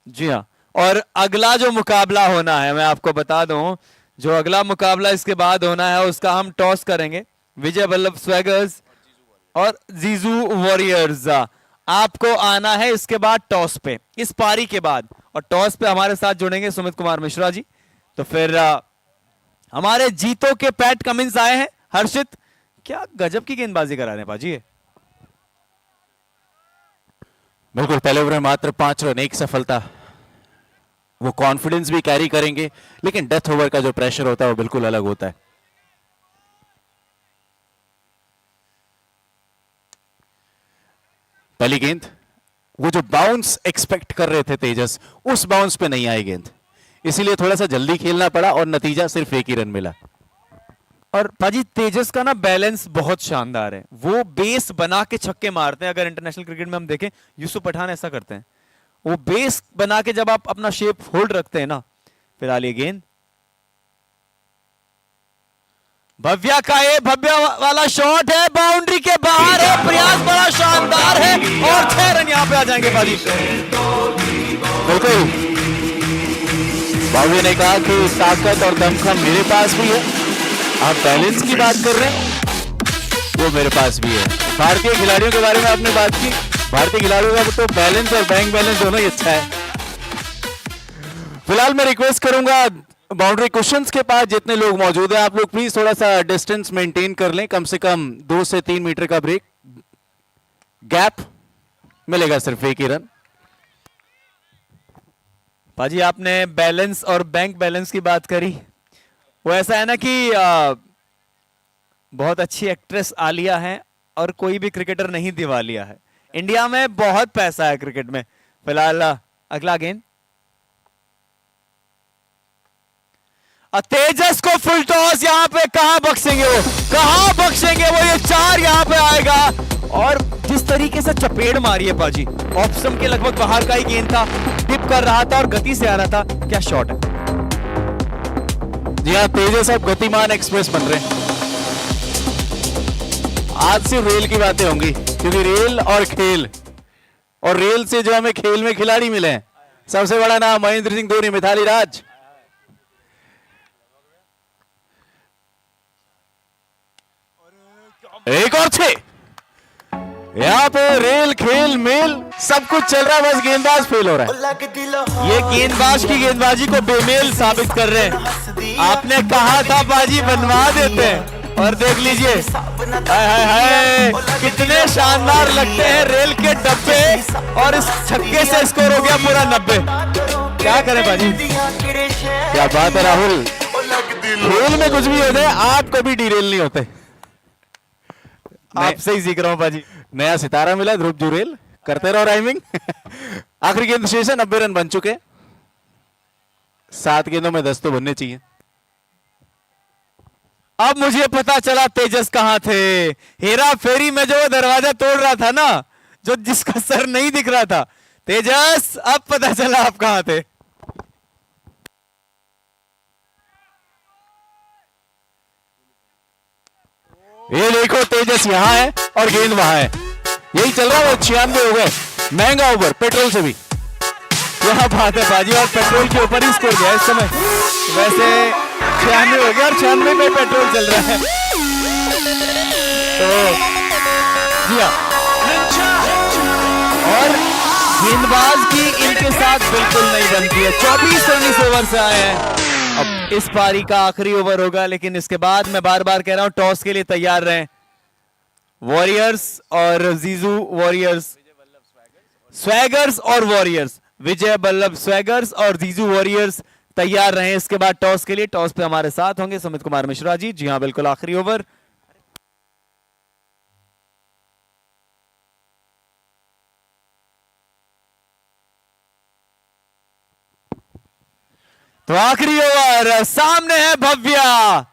जी हाँ, और अगला जो मुकाबला होना है मैं आपको बता दूं, जो अगला मुकाबला इसके बाद होना है उसका हम टॉस करेंगे। विजय वल्लभ स्वैगर्स और जीजू वॉरियर्स। आपको आना है इसके बाद टॉस पे, इस पारी के बाद, और टॉस पे हमारे साथ जुड़ेंगे सुमित कुमार मिश्रा जी। तो फिर हमारे जीतों के पैट कमिंस आए हैं। हर्षित, क्या गजब की गेंदबाजी करा रहे हैं पाजी ये। बिल्कुल, पहले ओवर में मात्र 5 रन, 1 सफलता। वो कॉन्फिडेंस भी कैरी करेंगे, लेकिन डेथ ओवर का जो प्रेशर होता है वो बिल्कुल अलग होता है। पहली गेंद, वो जो बाउंस एक्सपेक्ट कर रहे थे तेजस, उस बाउंस पे नहीं आई गेंद, इसीलिए थोड़ा सा जल्दी खेलना पड़ा और नतीजा सिर्फ 1 ही रन मिला। और पाजी तेजस का ना बैलेंस बहुत शानदार है, वो बेस बना के छक्के मारते हैं। अगर इंटरनेशनल क्रिकेट में हम देखें, यूसुफ पठान ऐसा करते हैं, वो बेस बना के जब आप अपना शेप होल्ड रखते हैं ना। फिलहाल ये गेंद भव्या का, ये भव्या वाला शॉट है, बाउंड्री के बाहर है, प्रयास बड़ा शानदार है, और 6 रन यहां पे आ जाएंगे पाजी। बिल्कुल, भव्य ने कहा कि ताकत और दमखम मेरे पास भी है, आप बैलेंस की बात कर रहे हैं, वो मेरे पास भी है। भारतीय खिलाड़ियों के बारे में आपने बात की, भारतीय खिलाड़ियों का तो बैलेंस और बैंक बैलेंस दोनों ही अच्छा है। फिलहाल मैं रिक्वेस्ट करूंगा बाउंड्री क्वेश्चंस के पास जितने लोग मौजूद हैं, आप लोग प्लीज थोड़ा सा डिस्टेंस मेंटेन कर लें, कम से कम 2 से 3 मीटर का ब्रेक गैप मिलेगा, सिर्फ 1 ही रन। पाजी आपने बैलेंस और बैंक बैलेंस की बात करी, वो ऐसा है ना कि बहुत अच्छी एक्ट्रेस आलिया है और कोई भी क्रिकेटर नहीं दिवालिया है। इंडिया में बहुत पैसा है क्रिकेट में। फिलहाल अगला गेंद, तेजस को फुल टॉस, यहां पे कहां बख्शेंगे वो, कहां बख्शेंगे वो, ये 4 यहां पे आएगा। और जिस तरीके से चपेड़ मारी है पाजी, ऑप्शन के लगभग बाहर का ही गेंद था, टिप कर रहा था और गति से आ रहा था। क्या शॉट है। जी हाँ, तेजस अब गतिमान एक्सप्रेस बन रहे हैं। आज सिर्फ रेल की बातें होंगी, क्योंकि रेल और खेल, और रेल से जो हमें खेल में खिलाड़ी मिले हैं, सबसे बड़ा नाम महेंद्र सिंह धोनी, मिथाली राज। एक और 6, यहाँ पे रेल खेल मेल सब कुछ चल रहा है, बस गेंदबाज फेल हो रहा है। ये गेंदबाज की गेंदबाजी को बेमेल साबित कर रहे हैं। आपने कहा था बाजी बनवा देते हैं, और देख लीजिए, हाय हाय हाय, कितने शानदार लगते हैं रेल के डब्बे, और इस छक्के से स्कोर हो गया पूरा 90। क्या करें बाजी, क्या बात है राहुल, खेल में कुछ भी हो जाए आप कभी डीरेल नहीं होते। आपसे ही सीख रहा हूं बाजी। नया सितारा मिला, ध्रुव जुरेल, करते रहो राइमिंग। आखिरी गेंद शेष है, 90 रन बन चुके, 7 गेंदों में 10 तो बनने चाहिए। अब मुझे पता चला तेजस कहां थे। हेरा फेरी में जो वो दरवाजा तोड़ रहा था ना, जो जिसका सर नहीं दिख रहा था, तेजस अब पता चला आप कहां थे। ये देखो तेजस यहां है और गेंद वहां है, यही चल रहा है। 96 हो गए, महंगा ओवर पेट्रोल से भी। क्या बात है बाजी, और पेट्रोल के ऊपर ही स्कोर गया इस समय। वैसे 96 हो गया और 96 में पेट्रोल चल रहा है। तो जी हाँ, और गेंदबाज की इनके साथ बिल्कुल नहीं बनती है। 24 रन इस ओवर से आए हैं। अब इस पारी का आखिरी ओवर होगा, लेकिन इसके बाद मैं बार बार कह रहा हूं टॉस के लिए तैयार रहें। वॉरियर्स और जीजू वॉरियर्स, स्वैगर्स और वॉरियर्स, विजय बल्लभ स्वैगर्स और जीजू वॉरियर्स तैयार रहे इसके बाद टॉस के लिए। टॉस पे हमारे साथ होंगे सुमित कुमार मिश्रा जी। जी हां बिल्कुल, आखिरी ओवर। तो आखिरी ओवर, सामने है भव्या।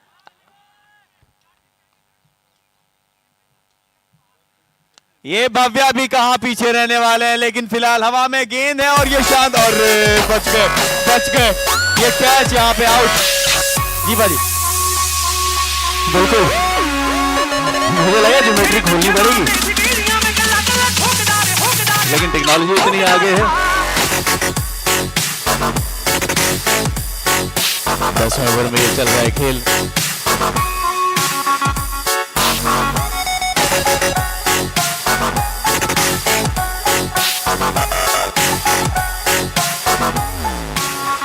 ये भव्या भी कहां पीछे रहने वाले हैं, लेकिन फिलहाल हवा में गेंद है और ये शांत, और बच गए, बच गए। ये कैच यहां पे आउट। जी भाजी, बिल्कुल मुझे लगा ज्योमेट्री खोलनी पड़ेगी, लेकिन टेक्नोलॉजी इतनी आगे है। 10वें ओवर में ये चल रहा है खेल।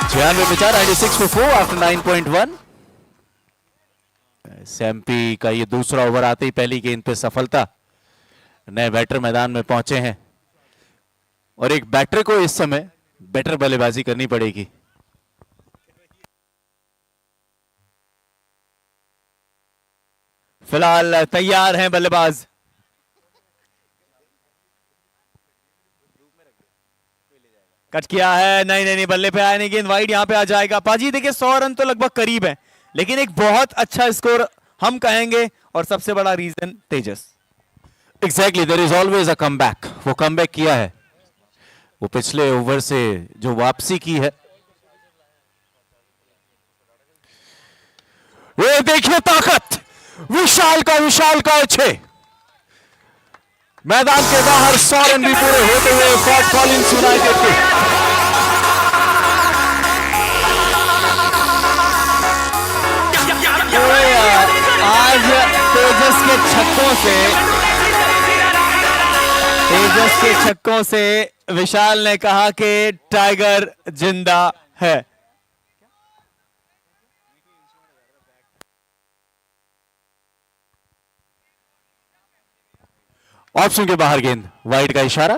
छियानवे पे 4, 96 पे 4 आफ्टर 9.1। सैम्पी का ये दूसरा ओवर आते ही पहली गेंद पे सफलता। नए बैटर मैदान में पहुंचे हैं और एक बैटर को इस समय बेटर बल्लेबाजी करनी पड़ेगी। फिलहाल तैयार हैं बल्लेबाज। कट किया है, नहीं नहीं नहीं, बल्ले पे आया नहीं, गेंद वाइड यहां पे आ जाएगा। पाजी देखिए 100 रन तो लगभग करीब है, लेकिन एक बहुत अच्छा स्कोर हम कहेंगे, और सबसे बड़ा reason Tejas. Exactly, there is always a comeback. वो कमबैक किया है, वो पिछले ओवर से जो वापसी की है। ये देखिए ताकत, विशाल का अच्छे मैदान के बाहर 100 रन भी पूरे होते हुए फोर्ट कॉलिंस यूनाइटेड के। आज तेजस के छक्कों से विशाल ने कहा कि टाइगर जिंदा है। ऑप्शन के बाहर गेंद, वाइड का इशारा।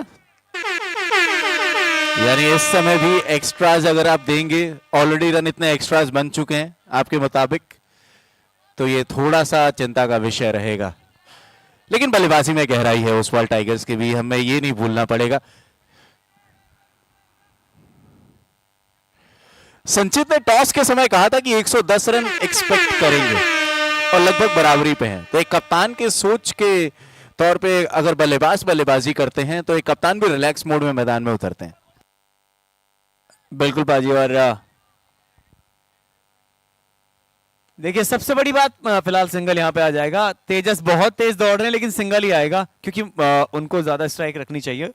यानी इस समय भी एक्स्ट्राज अगर आप देंगे, ऑलरेडी रन इतने एक्स्ट्राज बन चुके हैं आपके मुताबिक, तो ये थोड़ा सा चिंता का विषय रहेगा। लेकिन बल्लेबाजी में गहराई है ओसवाल टाइगर्स के भी, हमें ये नहीं भूलना पड़ेगा। संचित ने टॉस के समय कहा था कि 110 रन एक्सपेक्ट करेंगे और लगभग बराबरी पे हैं। तो एक कप्तान के सोच के तौर पे अगर बल्लेबाज बल्लेबाजी करते हैं तो एक कप्तान भी रिलैक्स मोड में मैदान में उतरते हैं। बिल्कुल बाजी, और देखिए सबसे बड़ी बात, फिलहाल सिंगल यहां पे आ जाएगा। तेजस बहुत तेज दौड़ रहे हैं, लेकिन सिंगल ही आएगा, क्योंकि उनको ज्यादा स्ट्राइक रखनी चाहिए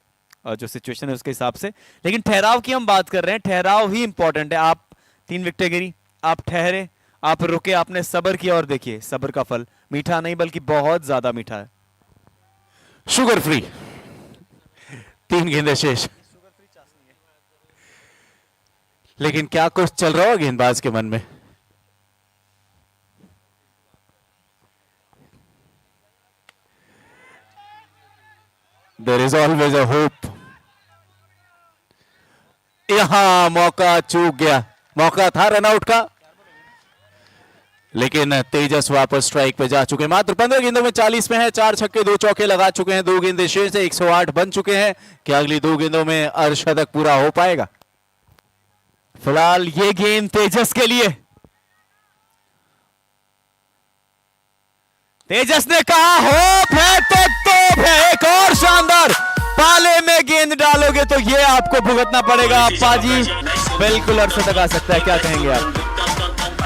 जो सिचुएशन है उसके हिसाब से। लेकिन ठहराव की हम बात कर रहे हैं, ठहराव ही इंपॉर्टेंट है। आप 3 विकेटें गिरी, आप ठहरे, आप रुके, आपने सब्र किया, और देखिए सब्र का फल मीठा नहीं बल्कि बहुत ज्यादा मीठा है। शुगर फ्री 3 गेंदें शेष। लेकिन क्या कुछ चल रहा हो गेंदबाज के मन में। There is always a hope. यहां मौका चूक गया, मौका था रनआउट का, लेकिन तेजस वापस स्ट्राइक पे जा चुके हैं। मात्र 15 गेंदों में 40 में है, 4 छक्के 2 चौके लगा चुके हैं, 2 गेंदें शेष है, 108 बन चुके हैं। क्या अगली 2 गेंदों में अर्धशतक पूरा हो पाएगा? फिलहाल ये गेंद तेजस के लिए, तेजस ने कहा होप है तो तोप है, एक और शानदार पाले में गेंद डालोगे तो ये आपको भुगतना पड़ेगा। पाजी बिल्कुल अड़सठ आ सकता है, क्या कहेंगे आप?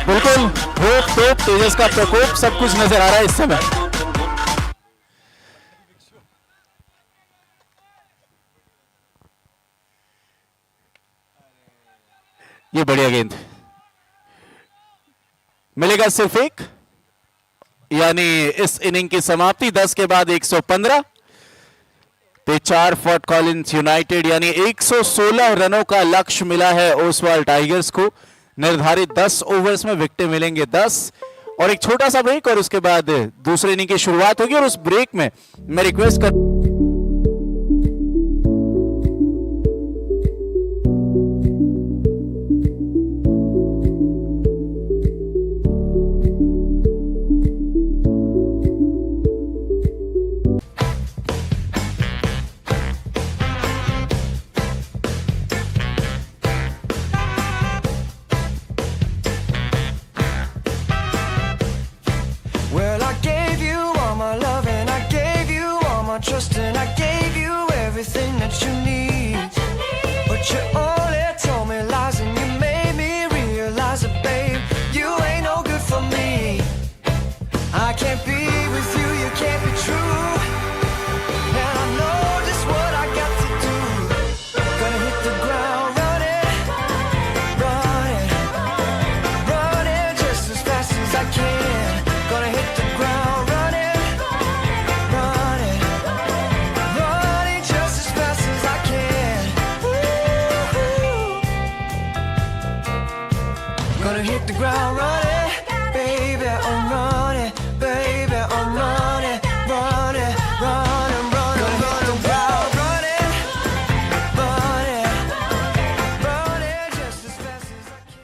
बिल्कुल होप तोप तेजस का प्रकोप सब कुछ नजर आ रहा है इस समय। ये बढ़िया गेंद, मिलेगा सिर्फ एक, यानी इस इनिंग की समाप्ति 10 के बाद 115 पे 4 फोर्ट कॉलिंस यूनाइटेड, यानी 116 रनों का लक्ष्य मिला है ओसवाल टाइगर्स को। निर्धारित 10 ओवर्स में विकेटें मिलेंगे 10 और एक छोटा सा ब्रेक और उसके बाद दूसरे इनिंग की शुरुआत होगी। और उस ब्रेक में मैं रिक्वेस्ट कर Well, I gave you all my love and I gave you all my trust and I gave you everything that you need. But you only told me lies and you made me realize that, babe, you ain't no good for me. I can't be with you, you can't be true. And I know just what I got to do. Gonna hit the ground running, running, running just as fast as I can. Gonna hit the ground running, running, running just as fast as I can. Woo-hoo. Gonna hit the ground running, baby, I'm running, baby, I'm running, running, running, running. Gonna hit the ground running, running, running just as fast as I can.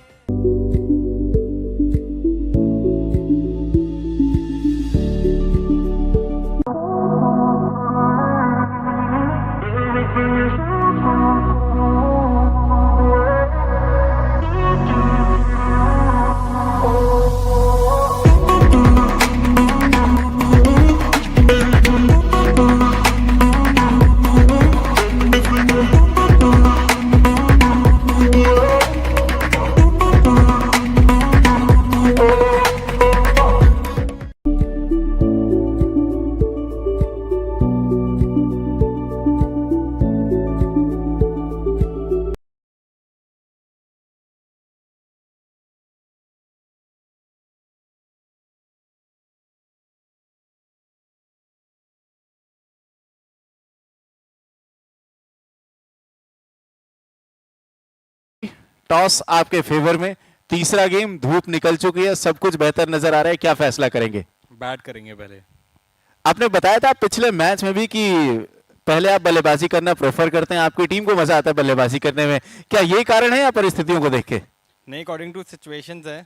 Toss आपके favour में, तीसरा game, धूप निकल चुकी है, सब कुछ बेहतर नजर आ रहा है, क्या फैसला करेंगे? बैट करेंगे पहले। आपने बताया था पिछले मैच में भी कि पहले आप बल्लेबाजी करना प्रेफर करते हैं, आपकी टीम को मजा आता है बल्लेबाजी करने में, क्या ये कारण है या परिस्थितियों को देख के? नहीं, अकॉर्डिंग टू सिचुएशंस है।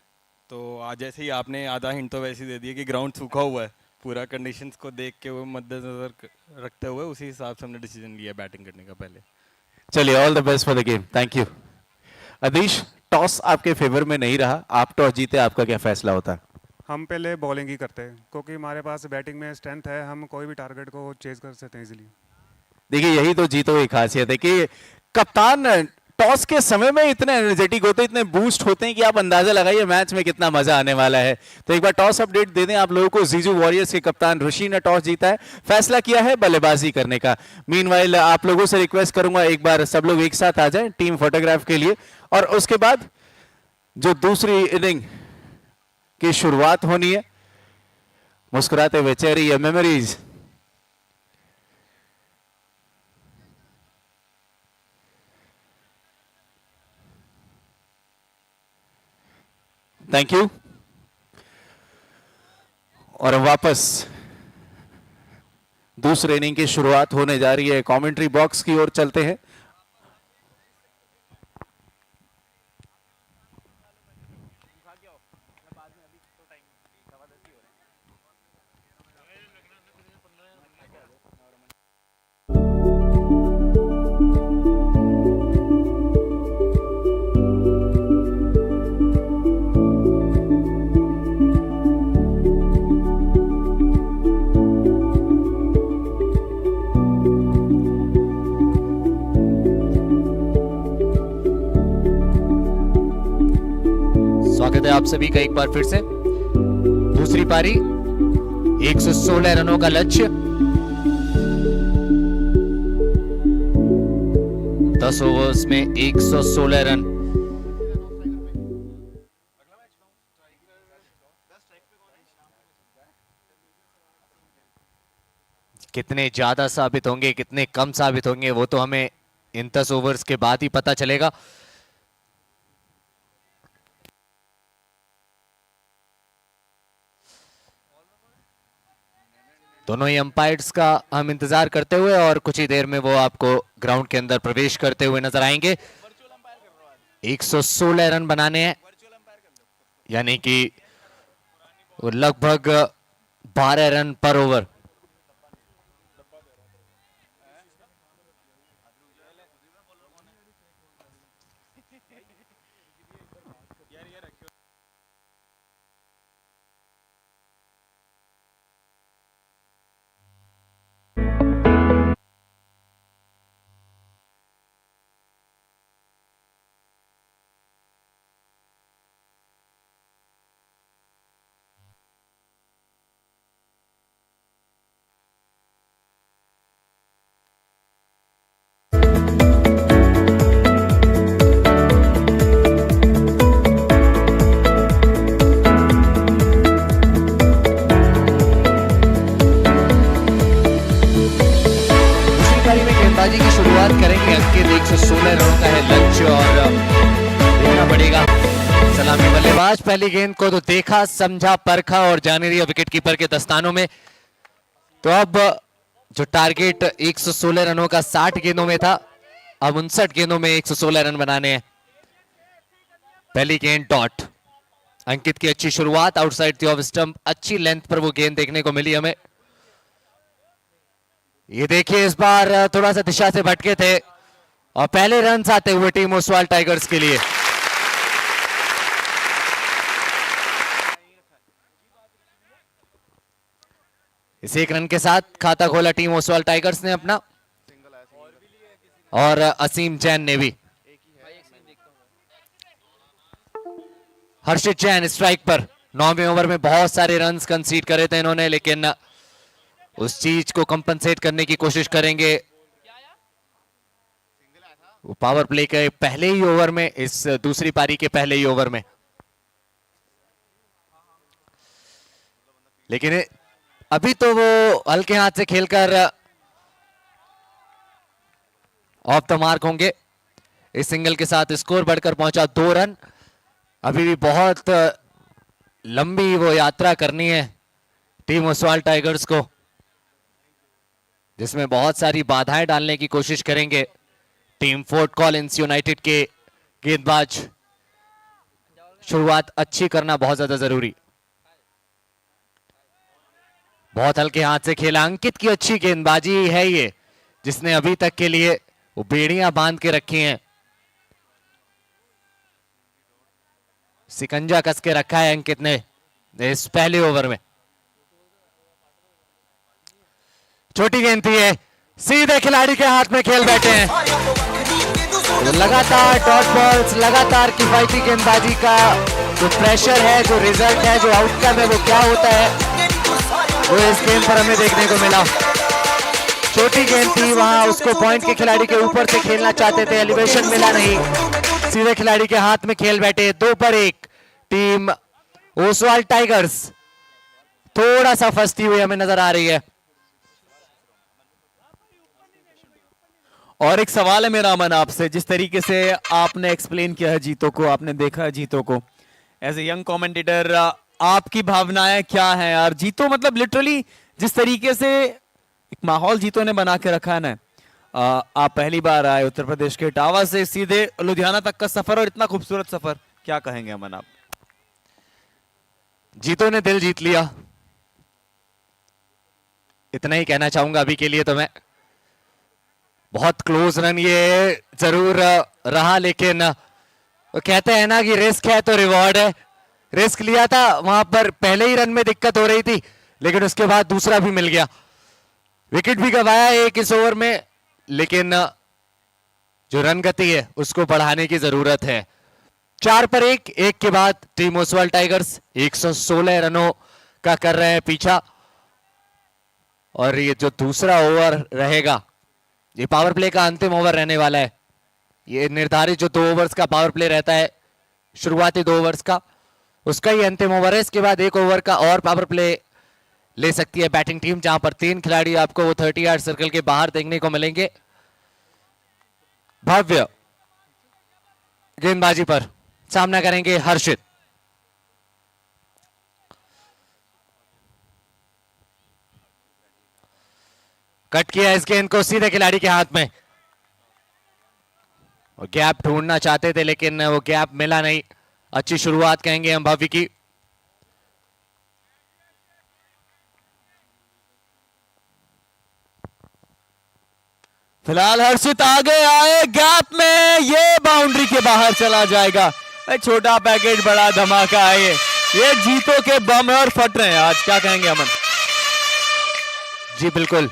तो आज जैसे ही आपने आधा हिंट तो वैसे ही दे दिया कि ग्राउंड सूखा हुआ है, पूरा कंडीशंस को देख के वो मद्देनजर रखते हुए उसी हिसाब से हमने डिसीजन लिया बैटिंग करने का पहले। चलिए, all the best for the game, thank you. Adish, toss आपके फेवर में नहीं रहा, आप टॉस जीते, आपका क्या फैसला होता? हम पहले बॉलिंग ही करते हैं क्योंकि हमारे पास बैटिंग में स्ट्रेंथ है, हम कोई भी टारगेट को चेज कर सकते हैं इजीली। देखिए, यही तो जीतो की खासियत है कि कप्तान टॉस के समय में इतने एनर्जेटिक होते हैं, इतने बूस्ट होते हैं कि आप अंदाजा लगाइए मैच में कितना मजा आने वाला है। तो एक बार टॉस अपडेट दे दें आप लोगों को। जीजू वॉरियर्स के कप्तान ऋषि ने टॉस जीता है, फैसला किया है बल्लेबाजी करने का। मीनवाइल आप लोगों से रिक्वेस्ट करूंगा एक बार सब लोग एक साथ आ जाएं टीम फोटोग्राफ के लिए, और उसके बाद जो दूसरी इनिंग की शुरुआत होनी है, मुस्कुराते हुए चेहरे, ये मेमोरीज। Thank you. और वापस दूसरे इनिंग की शुरुआत होने जा रही है। कमेंट्री बॉक्स की ओर चलते हैं। स्वागत है आप सभी का एक बार फिर से। दूसरी पारी 116 रनों का लक्ष्य, 10 ओवर्स में 116 रन। कितने ज्यादा साबित होंगे, कितने कम साबित होंगे, वो तो हमें इन 10 ओवर्स के बाद ही पता चलेगा। दोनों ही अंपायर्स का हम इंतजार करते हुए और कुछ ही देर में वो आपको ग्राउंड के अंदर प्रवेश करते हुए नजर आएंगे। 116 रन बनाने हैं, यानी कि लगभग 12 रन पर ओवर। गेंदबाजी की शुरुआत करेंगे अंकित। 116 रनों का है लक्ष्य और देखना पड़ेगा। सलामी बल्लेबाज पहली गेंद को तो देखा, समझा, परखा और जाने दिया विकेट कीपर के दस्तानों में। तो अब जो टारगेट 116 रनों का 60 गेंदों में था, अब 59 गेंदों में 116 रन बनाने हैं। पहली गेंद डॉट। अंकित की अच्छी शुरुआत, आउटसाइड द ऑफ स्टंप, अच्छी लेंथ पर वो गेंद देखने को मिली हमें। ये देखिए इस बार थोड़ा सा दिशा से भटके थे और पहले रन आते हुए टीम ओसवाल टाइगर्स के लिए। इस एक रन के साथ खाता खोला टीम ओसवाल टाइगर्स ने अपना, और असीम जैन ने भी। हर्षित जैन स्ट्राइक पर। 9वें ओवर में बहुत सारे रन्स कंसीड करे थे इन्होंने, लेकिन उस चीज को कंपनसेट करने की कोशिश करेंगे वो पावर प्ले के पहले ही ओवर में, इस दूसरी पारी के पहले ही ओवर में। लेकिन अभी तो वो हल्के हाथ से खेलकर ऑफ द मार्क होंगे। इस सिंगल के साथ स्कोर बढ़कर पहुंचा 2 रन। अभी भी बहुत लंबी वो यात्रा करनी है टीम ओसवाल टाइगर्स को, जिसमें बहुत सारी बाधाएं डालने की कोशिश करेंगे टीम फोर्ट कॉलिंस यूनाइटेड के गेंदबाज। शुरुआत अच्छी करना बहुत ज्यादा जरूरी। बहुत हल्के हाथ से खेला अंकित की अच्छी गेंदबाजी है ये, जिसने अभी तक के लिए वो बेड़ियां बांध के रखी हैं, सिकंजा कस के रखा है अंकित ने इस पहले ओवर में। छोटी गेंद थी है, सीधे खिलाड़ी के हाथ में खेल बैठे हैं। तो लगातार डॉट बॉल्स, लगातार किफायती गेंदबाजी का जो प्रेशर है, जो रिजल्ट है, जो आउटकम है, वो क्या होता है वो इस गेंद पर हमें देखने को मिला। छोटी गेंद थी, वहां उसको पॉइंट के खिलाड़ी के ऊपर से खेलना चाहते थे, एलिवेशन मिला नहीं, सीधे खिलाड़ी के हाथ में खेल बैठे। 2 पर 1 टीम ओसवाल टाइगर्स थोड़ा सा फंसती हुई हमें नजर आ रही है। और एक सवाल है मेरा अमन आपसे, जिस तरीके से आपने एक्सप्लेन किया है जीतों को, आपने देखा है जीतों को, एज ए यंग कमेंटेटर आपकी भावनाएं क्या हैं यार? जीतो मतलब लिटरली जिस तरीके से एक माहौल जीतों ने बना के रखा है ना, आप पहली बार आए उत्तर प्रदेश के इटावा से सीधे लुधियाना तक का सफर, और इतना खूबसूरत सफर, क्या कहेंगे अमन आप? जीतों ने दिल जीत लिया, इतना ही कहना चाहूंगा अभी के लिए। तो मैं बहुत क्लोज रन ये जरूर रहा, लेकिन वो कहते हैं ना कि रिस्क है तो रिवॉर्ड है। रिस्क लिया था, वहां पर पहले ही रन में दिक्कत हो रही थी, लेकिन उसके बाद दूसरा भी मिल गया। विकेट भी गंवाया एक इस ओवर में, लेकिन जो रन गति है उसको बढ़ाने की जरूरत है। 4 पर 1, एक के बाद टीम ओसवाल टाइगर्स 116 रनों का कर रहे हैं पीछा। और ये जो दूसरा ओवर रहेगा, ये पावर प्ले का अंतिम ओवर रहने वाला है। ये निर्धारित जो 2 ओवर्स का पावर प्ले रहता है, शुरुआती 2 ओवर्स का, उसका ही अंतिम ओवर है। इसके बाद 1 ओवर का और पावर प्ले ले सकती है बैटिंग टीम, जहां पर 3 खिलाड़ी आपको वो 30 यार्ड सर्कल के बाहर देखने को मिलेंगे। भव्य गेंदबाजी पर सामना करेंगे हर्षित। कट किया इस गेंद को सीधे खिलाड़ी के हाथ में, और गैप ढूंढना चाहते थे लेकिन वो गैप मिला नहीं। अच्छी शुरुआत कहेंगे हम भव्य की। फिलहाल हर्षित आगे आए गैप में, ये बाउंड्री के बाहर चला जाएगा। छोटा पैकेट बड़ा धमाका है ये जीतों के बम है और फट रहे हैं आज, क्या कहेंगे अमन? जी बिल्कुल,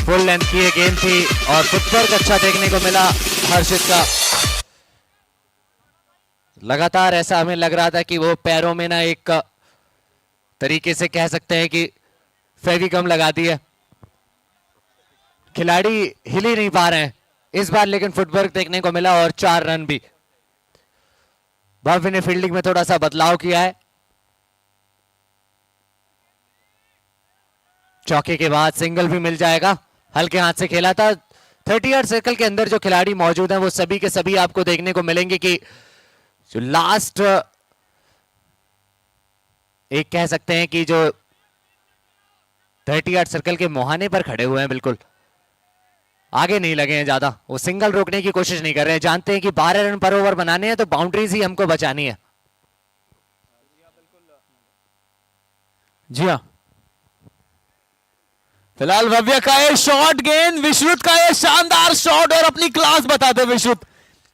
फुल लेंथ की ये गेंद थी और फुटवर्क अच्छा देखने को मिला हर्षित का। लगातार ऐसा हमें लग रहा था कि वो पैरों में ना एक तरीके से कह सकते हैं कि फेविगम लगा दी है, खिलाड़ी हिल ही नहीं पा रहे हैं इस बार, लेकिन फुटवर्क देखने को मिला और 4 रन भी। भव्य ने फील्डिंग में थोड़ा सा बदलाव किया है। चौके के बाद सिंगल भी मिल जाएगा, हल्के हाथ से खेला था। 30 यार्ड सर्कल के अंदर जो खिलाड़ी मौजूद हैं वो सभी के सभी आपको देखने को मिलेंगे कि जो लास्ट एक कह सकते हैं कि जो 30 यार्ड सर्कल के मुहाने पर खड़े हुए हैं, बिल्कुल आगे नहीं लगे हैं ज्यादा। वो सिंगल रोकने की कोशिश नहीं कर रहे हैं, जानते हैं कि 12 रन पर ओवर बनाने हैं तो बाउंड्रीज ही हमको बचानी है। जी हाँ, फिलहाल भव्य का ये शॉट गेंद, विश्रुत का ये शानदार शॉट और अपनी क्लास बताते विश्रुत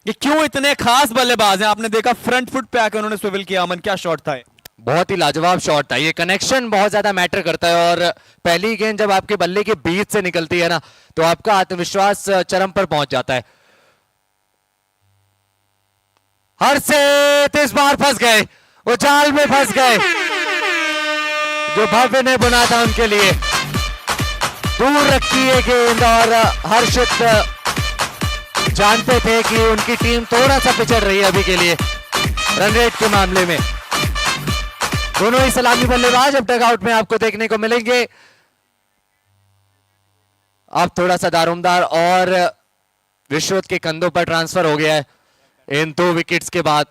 ये क्यों इतने खास बल्लेबाज हैं। आपने देखा फ्रंट फुट पे आकर उन्होंने स्विvel किया। अमन, क्या शॉट था ये? बहुत ही लाजवाब शॉट था। ये कनेक्शन बहुत ज्यादा मैटर करता है और पहली गेंद जब आपके बल्ले के बीच से निकलती है ना, तो आपका आत्मविश्वास चरम पर पहुंच जाता है। हर्षित इस बार फंस गए, वो जाल में फंस गए जो भव्य ने बुना था उनके लिए। दूर रखी है गेंद और हर्षित जानते थे कि उनकी टीम थोड़ा सा पिछड़ रही है अभी के लिए रन रेट के मामले में। दोनों ही सलामी बल्लेबाज अब डगआउट में आपको देखने को मिलेंगे। अब थोड़ा सा दारोमदार और विश्रुत के कंधों पर ट्रांसफर हो गया है इन 2 विकेट्स के बाद।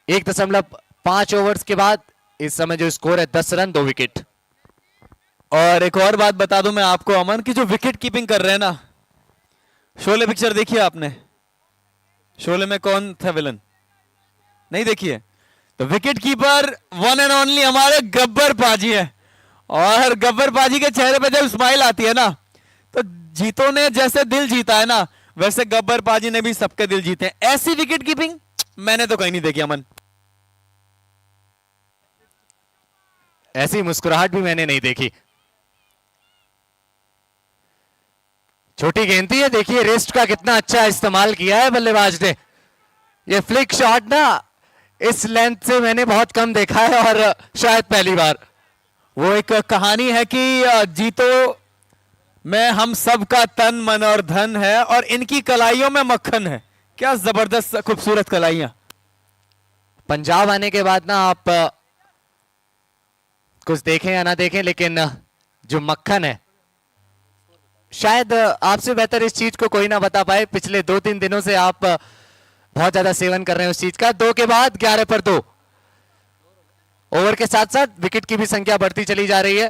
1.5 ओवर्स के बाद इस समय जो स्कोर है 10 रन 2 विकेट। और एक और बात बता दूं मैं आपको अमन की जो विकेट कीपिंग कर रहे हैं ना, शोले पिक्चर देखी है आपने? शोले में कौन था विलन? नहीं देखी है? तो wicket keeper one and only हमारे गब्बर पाजी है। और गब्बर पाजी के चेहरे पे जब स्माइल आती है ना, तो जीतों ने जैसे दिल जीता है ना, वैसे गब्बर पाजी ने भी सबके दिल जीते हैं। ऐसी विकेट कीपिंग मैंने तो कहीं नहीं देखी अमन। ऐसी मुस्कुराहट भी मैंने नहीं देखी। छोटी गेंद थी है, देखिए रिस्ट का कितना अच्छा इस्तेमाल किया है बल्लेबाज ने। ये फ्लिक शॉट ना इस लेंथ से मैंने बहुत कम देखा है और शायद पहली बार। वो एक कहानी है कि जीतो में हम सब का तन मन और धन है और इनकी कलाइयों में मक्खन है। क्या जबरदस्त खूबसूरत कलाइयां। पंजाब आने के बाद ना आप कुछ देखें या ना देखें, लेकिन जो मक्खन है शायद आपसे बेहतर इस चीज को कोई ना बता पाए। पिछले 2-3 दिनों से आप बहुत ज्यादा सेवन कर रहे हैं उस चीज का। 2 के बाद 11 पर 2 ओवर के साथ साथ विकेट की भी संख्या बढ़ती चली जा रही है।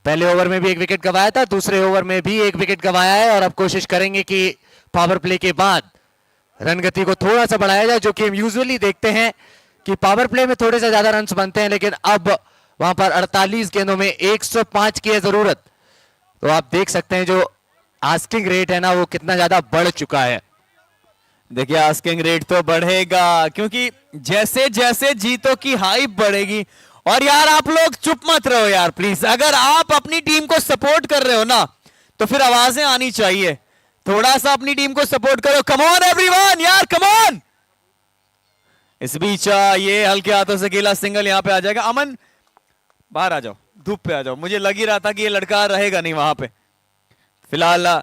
पहले ओवर में भी 1 विकेट गंवाया था, दूसरे ओवर में भी 1 विकेट गंवाया है और अब कोशिश करेंगे कि पावर प्ले के बाद रन गति को थोड़ा सा बढ़ाया जाए, जो कि हम यूजुअली देखते हैं कि पावर प्ले में थोड़े से ज्यादा रन बनते हैं, लेकिन अब वहां पर 48 गेंदों में 105 की है जरूरत। तो आप देख सकते हैं जो आस्किंग रेट है ना वो कितना ज्यादा बढ़ चुका है। देखिए आस्किंग रेट तो बढ़ेगा क्योंकि जैसे जैसे जीतों की हाइप बढ़ेगी। और यार आप लोग चुप मत रहो यार प्लीज। अगर आप अपनी टीम को सपोर्ट कर रहे हो ना, तो फिर आवाजें आनी चाहिए थोड़ा सा अपनी टीम को सपोर्ट करो, कम ऑन एवरीवन यार, कम ऑन। इस बीच ये हल्के हाथों से गीला सिंगल यहां पे आ जाएगा। अमन बाहर आ जाओ, धूप पे आ जाओ, मुझे लग ही रहा था कि ये लड़का रहेगा नहीं वहां पे। फिलहाल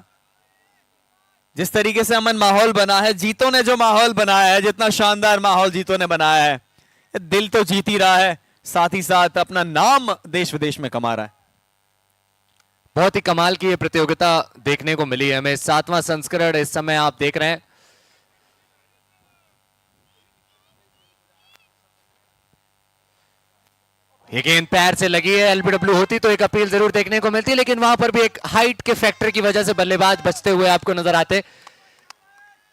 जिस तरीके से अमन माहौल बना है, जीतों ने जो माहौल बनाया है, जितना शानदार माहौल जीतों ने बनाया है, दिल तो जीत ही रहा है, साथ ही साथ अपना नाम देश विदेश में कमा रहा है। बहुत ही कमाल की ये प्रतियोगिता देखने को मिली है हमें। 7वां संस्करण इस समय आप देख रहे हैं। ये गेंद पैर से लगी है, एलबीडब्ल्यू होती तो एक अपील जरूर देखने को मिलती, लेकिन वहां पर भी एक हाइट के फैक्टर की वजह से बल्लेबाज बचते हुए आपको नजर आते।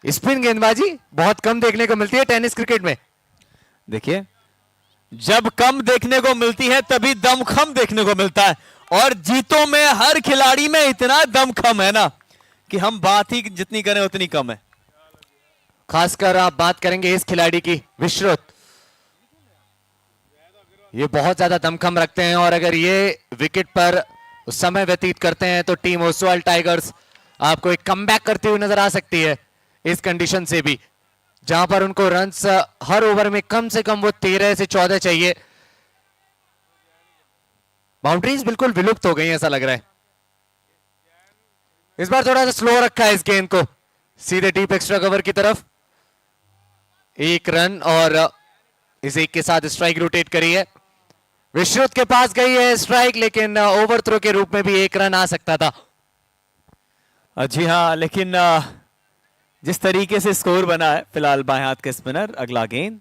स्पिन गेंदबाजी बहुत कम देखने को मिलती है टेनिस क्रिकेट में। देखिए, जब कम देखने को मिलती है तभी दमखम देखने को मिलता है, और जीतों में हर खिलाड़ी में इतना दमखम है ना कि हम बात ही जितनी करें उतनी कम है। खासकर आप बात करेंगे इस खिलाड़ी की, विश्रुत, ये बहुत ज्यादा दमखम रखते हैं, और अगर ये विकेट पर समय व्यतीत करते हैं तो टीम ओसवाल टाइगर्स आपको एक कमबैक करती हुई नजर आ सकती है इस कंडीशन से भी, जहां पर उनको रन्स हर ओवर में कम से कम वो 13 से 14 चाहिए। बाउंड्रीज बिल्कुल विलुप्त हो गई ऐसा लग रहा है। इस बार थोड़ा सा स्लो रखा है इस गेंद को, सीधे डीप एक्स्ट्रा कवर की तरफ। 1 रन और इस एक के साथ स्ट्राइक रोटेट करी है। विश्रुत के पास गई है स्ट्राइक, लेकिन ओवर थ्रो के रूप में भी 1 रन आ सकता था। जी हाँ, लेकिन जिस तरीके से स्कोर बना है, फिलहाल बाएं हाथ के स्पिनर, अगला गेंद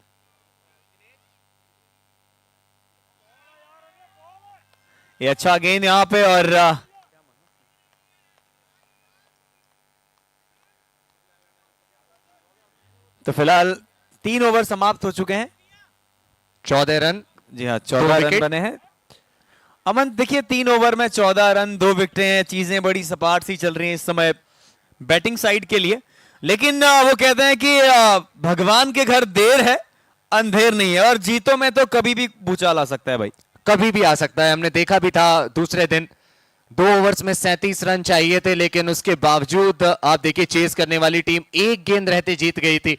ये अच्छा गेंद यहां पे, और तो फिलहाल 3 ओवर समाप्त हो चुके हैं। 14 रन, जी हाँ, 14 रन बने हैं। अमन देखिए, 3 ओवर में 14 रन, 2 विकेटें हैं, चीजें बड़ी सपाट सी चल रही हैं इस समय बैटिंग साइड के लिए, लेकिन वो कहते हैं कि भगवान के घर देर है अंधेर नहीं है, और जीतों में तो कभी भी भूचाल आ सकता है भाई, कभी भी आ सकता है। हमने देखा भी था दूसरे दिन, 2 ओवर्स में 37 रन चाहिए थे, लेकिन उसके बावजूद आप देखिए चेस करने वाली टीम 1 गेंद रहते जीत गई थी।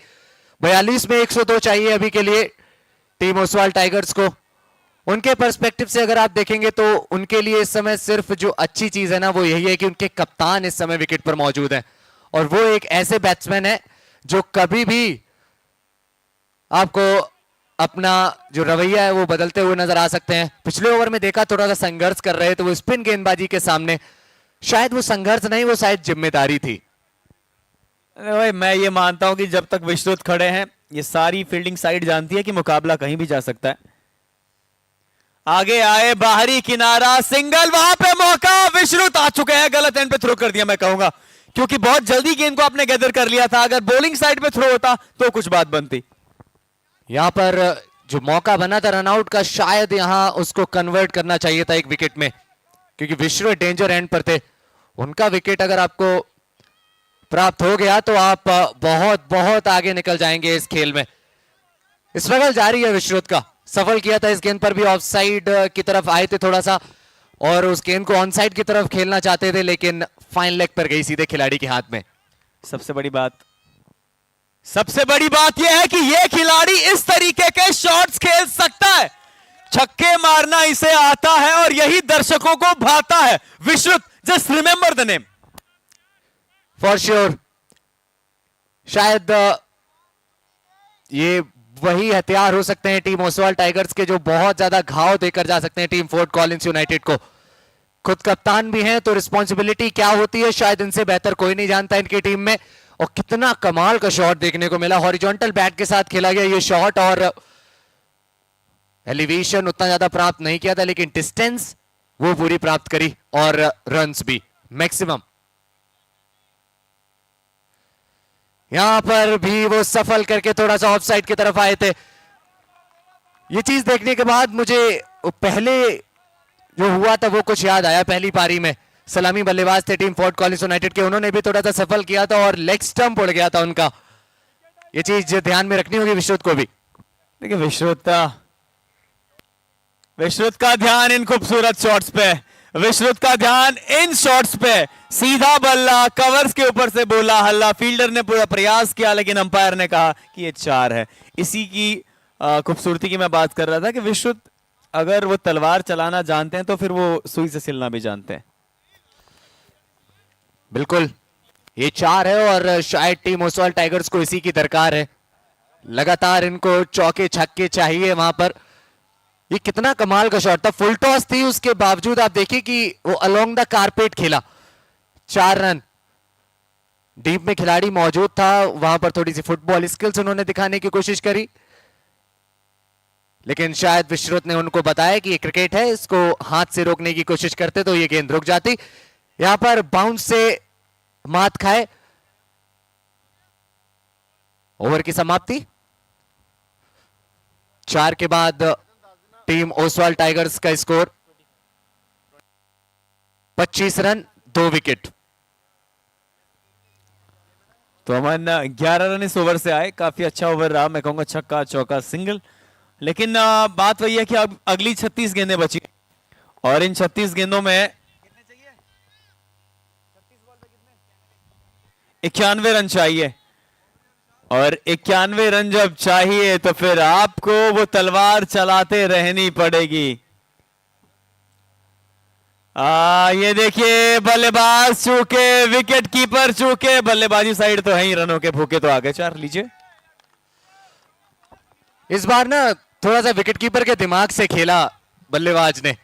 42 में 102 चाहिए अभी के लिए टीम ओसवाल टाइगर्स को। उनके पर्सपेक्टिव से अगर आप देखेंगे तो उनके लिए इस समय सिर्फ जो अच्छी चीज है ना वो यही है कि उनके कप्तान इस समय विकेट पर मौजूद हैं, और वो एक ऐसे बैट्समैन है जो कभी भी आपको अपना जो रवैया है वो बदलते हुए नजर आ सकते हैं। पिछले ओवर में देखा थोड़ा सा संघर्ष कर रहे थे वो स्पिन गेंदबाजी के सामने, शायद वो संघर्ष नहीं, वो शायद जिम्मेदारी थी। भाई मैं ये मानता हूं कि जब तक विश्रुत खड़े हैं, ये सारी फील्डिंग साइड जानती है कि मुकाबला कहीं भी जा सकता है। आगे आए, बाहरी किनारा, सिंगल, वहां पे मौका, विश्रुत आ चुके हैं, गलत एंड पे थ्रो कर दिया मैं कहूंगा, क्योंकि बहुत जल्दी गेंद को आपने गैदर कर लिया था। अगर बॉलिंग साइड पे थ्रो होता तो कुछ बात बनती। यहां पर जो मौका बना था रनआउट का, शायद यहां उसको कन्वर्ट करना चाहिए था 1 विकेट में, क्योंकि विश्रुत डेंजर एंड पर थे। उनका विकेट अगर आपको प्राप्त हो गया तो आप बहुत बहुत आगे निकल जाएंगे इस खेल में। स्ट्रगल जारी है विश्रुत का, सफल किया था इस गेंद पर भी, ऑफ साइड की तरफ आए थे थोड़ा सा, और उस गेंद को ऑन साइड की तरफ खेलना चाहते थे, लेकिन फाइन लेग पर गई सीधे खिलाड़ी के हाथ में। सबसे बड़ी बात यह है कि यह खिलाड़ी इस तरीके के शॉट्स खेल सकता है, छक्के मारना इसे आता है, और यही दर्शकों को भाता है। Vishrut, just remember the name. For sure, शायद ये वही हथियार हो सकते हैं टीम ओसवाल टाइगर्स के जो बहुत ज्यादा घाव देकर जा सकते हैं टीम फोर्ट कॉलिंस यूनाइटेड को। खुद कप्तान भी हैं तो रिस्पॉन्सिबिलिटी क्या होती है शायद इनसे बेहतर कोई नहीं जानता इनकी टीम में। और कितना कमाल का शॉट देखने को मिला, हॉरिजॉन्टल बैट के साथ खेला गया ये शॉट, और एलिवेशन उतना ज्यादा प्राप्त नहीं किया था, लेकिन डिस्टेंस वो पूरी प्राप्त करी, और रन्स भी मैक्सिमम। यहां पर भी वो सफल करके थोड़ा सा ऑफ साइड की तरफ आए थे। ये चीज देखने के बाद मुझे पहले जो हुआ था वो कुछ याद आया। पहली पारी में सलामी बल्लेबाज थे टीम फोर्ट कॉलिंस यूनाइटेड के, उन्होंने भी थोड़ा सा सफल किया था और लेग स्टंप उड़ गया था उनका। ये चीज ध्यान में रखनी होगी विश्रुत को भी। देखिए विश्रुत का ध्यान इन खूबसूरत शॉट्स पे, विश्रुत का ध्यान इन शॉट्स पे, सीधा बल्ला कवर्स के ऊपर से बोला हल्ला, फील्डर ने पूरा प्रयास किया लेकिन अंपायर ने कहा कि ये 4 है। इसी की खूबसूरती की मैं बात कर रहा था कि विश्रुत अगर वो तलवार चलाना जानते हैं तो फिर वो सुई से सिलना भी जानते हैं। बिल्कुल, ये 4 है और शायद टीम ओसवाल टाइगर्स को इसी की दरकार है। लगातार इनको चौके छक्के चाहिए वहां पर। ये कितना कमाल का शॉट था, फुल टॉस थी, उसके बावजूद आप देखिए कि वो अलोंग द कारपेट खेला। 4 रन, डीप में खिलाड़ी मौजूद था, वहां पर थोड़ी सी फुटबॉल स्किल्स उन्होंने दिखाने की कोशिश करी, लेकिन शायद विश्रुत ने उनको बताया कि ये क्रिकेट है, इसको हाथ से रोकने की कोशिश करते तो ये गेंद रुक जाती। यहां पर बाउंस से मात खाए। ओवर की समाप्ति। 4 के बाद टीम ओसवाल टाइगर्स का स्कोर 25 रन 2 विकेट। तो अमन 11 रन इस ओवर से आए, काफी अच्छा ओवर रहा, मैं कहूंगा छक्का चौका सिंगल। लेकिन बात वही है कि अब अगली 36 गेंदें बची और इन 36 गेंदों में 91 रन चाहिए और 91 रन जब चाहिए तो फिर आपको वो तलवार चलाते रहनी पड़ेगी। ये देखिए बल्लेबाज चूके, विकेट कीपर चूके, बल्लेबाजी साइड तो है ही, रनों के भूखे तो आगे 4 लीजिए। इस बार ना थोड़ा सा विकेट कीपर के दिमाग से खेला बल्लेबाज ने।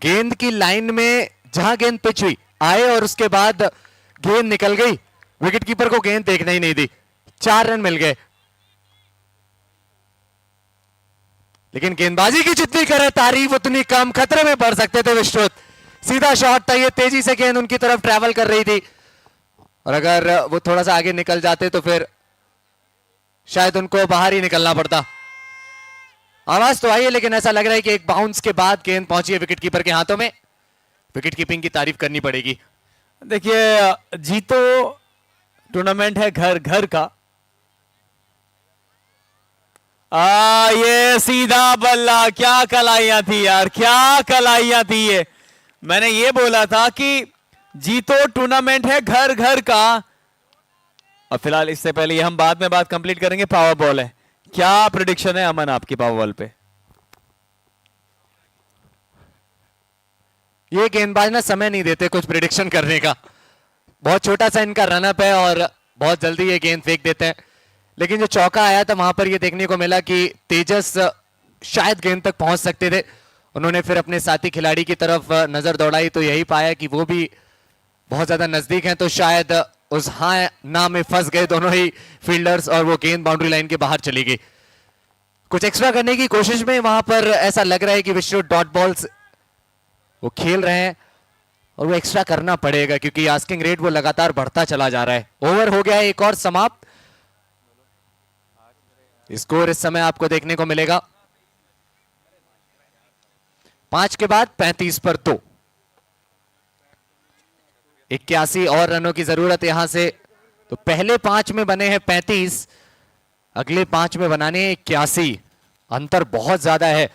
गेंद की लाइन में जहां गेंद पिच हुई आए और उसके बाद गेंद निकल गई, विकेट कीपर को गेंद देखने ही नहीं दी, 4 रन मिल गए। लेकिन गेंदबाजी की जितनी करे तारीफ उतनी कम, खतरे में पड़ सकते थे विश्रुत। सीधा शॉट था ये, तेजी से गेंद उनकी तरफ ट्रैवल कर रही थी और अगर वो थोड़ा सा आगे निकल जाते तो फिर शायद उनको बाहर ही निकलना पड़ता। आवाज तो आई है लेकिन ऐसा लग रहा है कि एक बाउंस के बाद गेंद पहुंची है विकेट कीपर के हाथों में। विकेट कीपिंग की तारीफ करनी पड़ेगी। देखिए जीतो टूर्नामेंट है घर घर का। ये सीधा बल्ला, क्या कलाइयां थी यार, क्या कलाइयां थी ये। मैंने ये बोला था कि जीतो टूर्नामेंट है घर घर का। और फिलहाल इससे पहले ये हम बाद में बात कंप्लीट करेंगे, पावर बॉल है। क्या प्रेडिक्शन है अमन आपकी पावर बॉल पे? ये गेंदबाज ना समय नहीं देते कुछ प्रेडिक्शन करने का। बहुत छोटा सा इनका रनअप है और बहुत जल्दी ये गेंद फेंक देते हैं। लेकिन जो चौका आया था वहां पर ये देखने को मिला कि तेजस शायद गेंद तक पहुंच सकते थे। उन्होंने फिर अपने साथी खिलाड़ी की तरफ नजर दौड़ाई तो यही पाया कि वो भी बहुत ज्यादा नजदीक हैं, तो शायद उस हाँ ना में फंस गए दोनों ही फील्डर्स और वो गेंद बाउंड्री लाइन के बाहर चली गई। कुछ एक्स्ट्रा करने की कोशिश में वहां पर ऐसा लग रहा है कि विश्रुत डॉट बॉल्स वो खेल रहे हैं और वो एक्स्ट्रा करना पड़ेगा क्योंकि आस्किंग रेट वो लगातार बढ़ता चला जा रहा है। ओवर हो गया है एक और समाप्त। स्कोर इस समय आपको देखने को मिलेगा 5 के बाद 35 पर 2। 81 और रनों की जरूरत यहां से। तो पहले 5 में बने हैं 35, अगले 5 में बनाने 81। अंतर बहुत ज्यादा है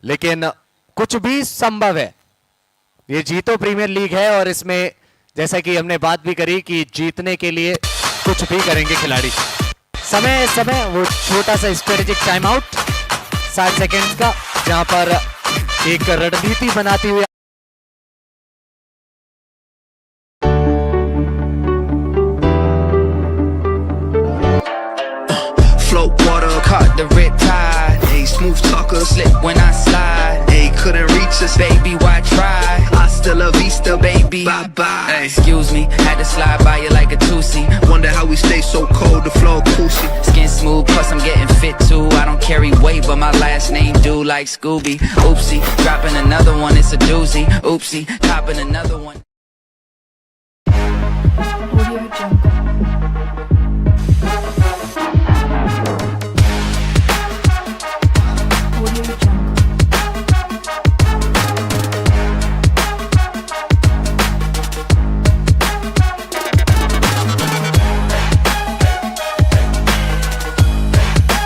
लेकिन कुछ भी संभव है। ये जीतो प्रीमियर लीग है और इसमें जैसा कि हमने बात भी करी कि जीतने के लिए कुछ भी करेंगे खिलाड़ी। समय वो छोटा सा स्ट्रेटेजिक टाइम आउट 60 सेकेंड्स का, जहां पर एक रणनीति बनाती हुई Float water, caught the rip tide. Hey, smooth talker, slip when I slide. Hey, couldn't reach us, baby, why try? Hasta la vista, baby, bye bye. Hey, excuse me, had to slide by you like a two-seat. Wonder how we stay so cold, the floor coolsy. Skin smooth, plus I'm getting fit too. I don't carry weight, but my last name do like Scooby. Oopsie, dropping another one, it's a doozy. Oopsie, copping another one. Audio Jungle. Audio Jungle.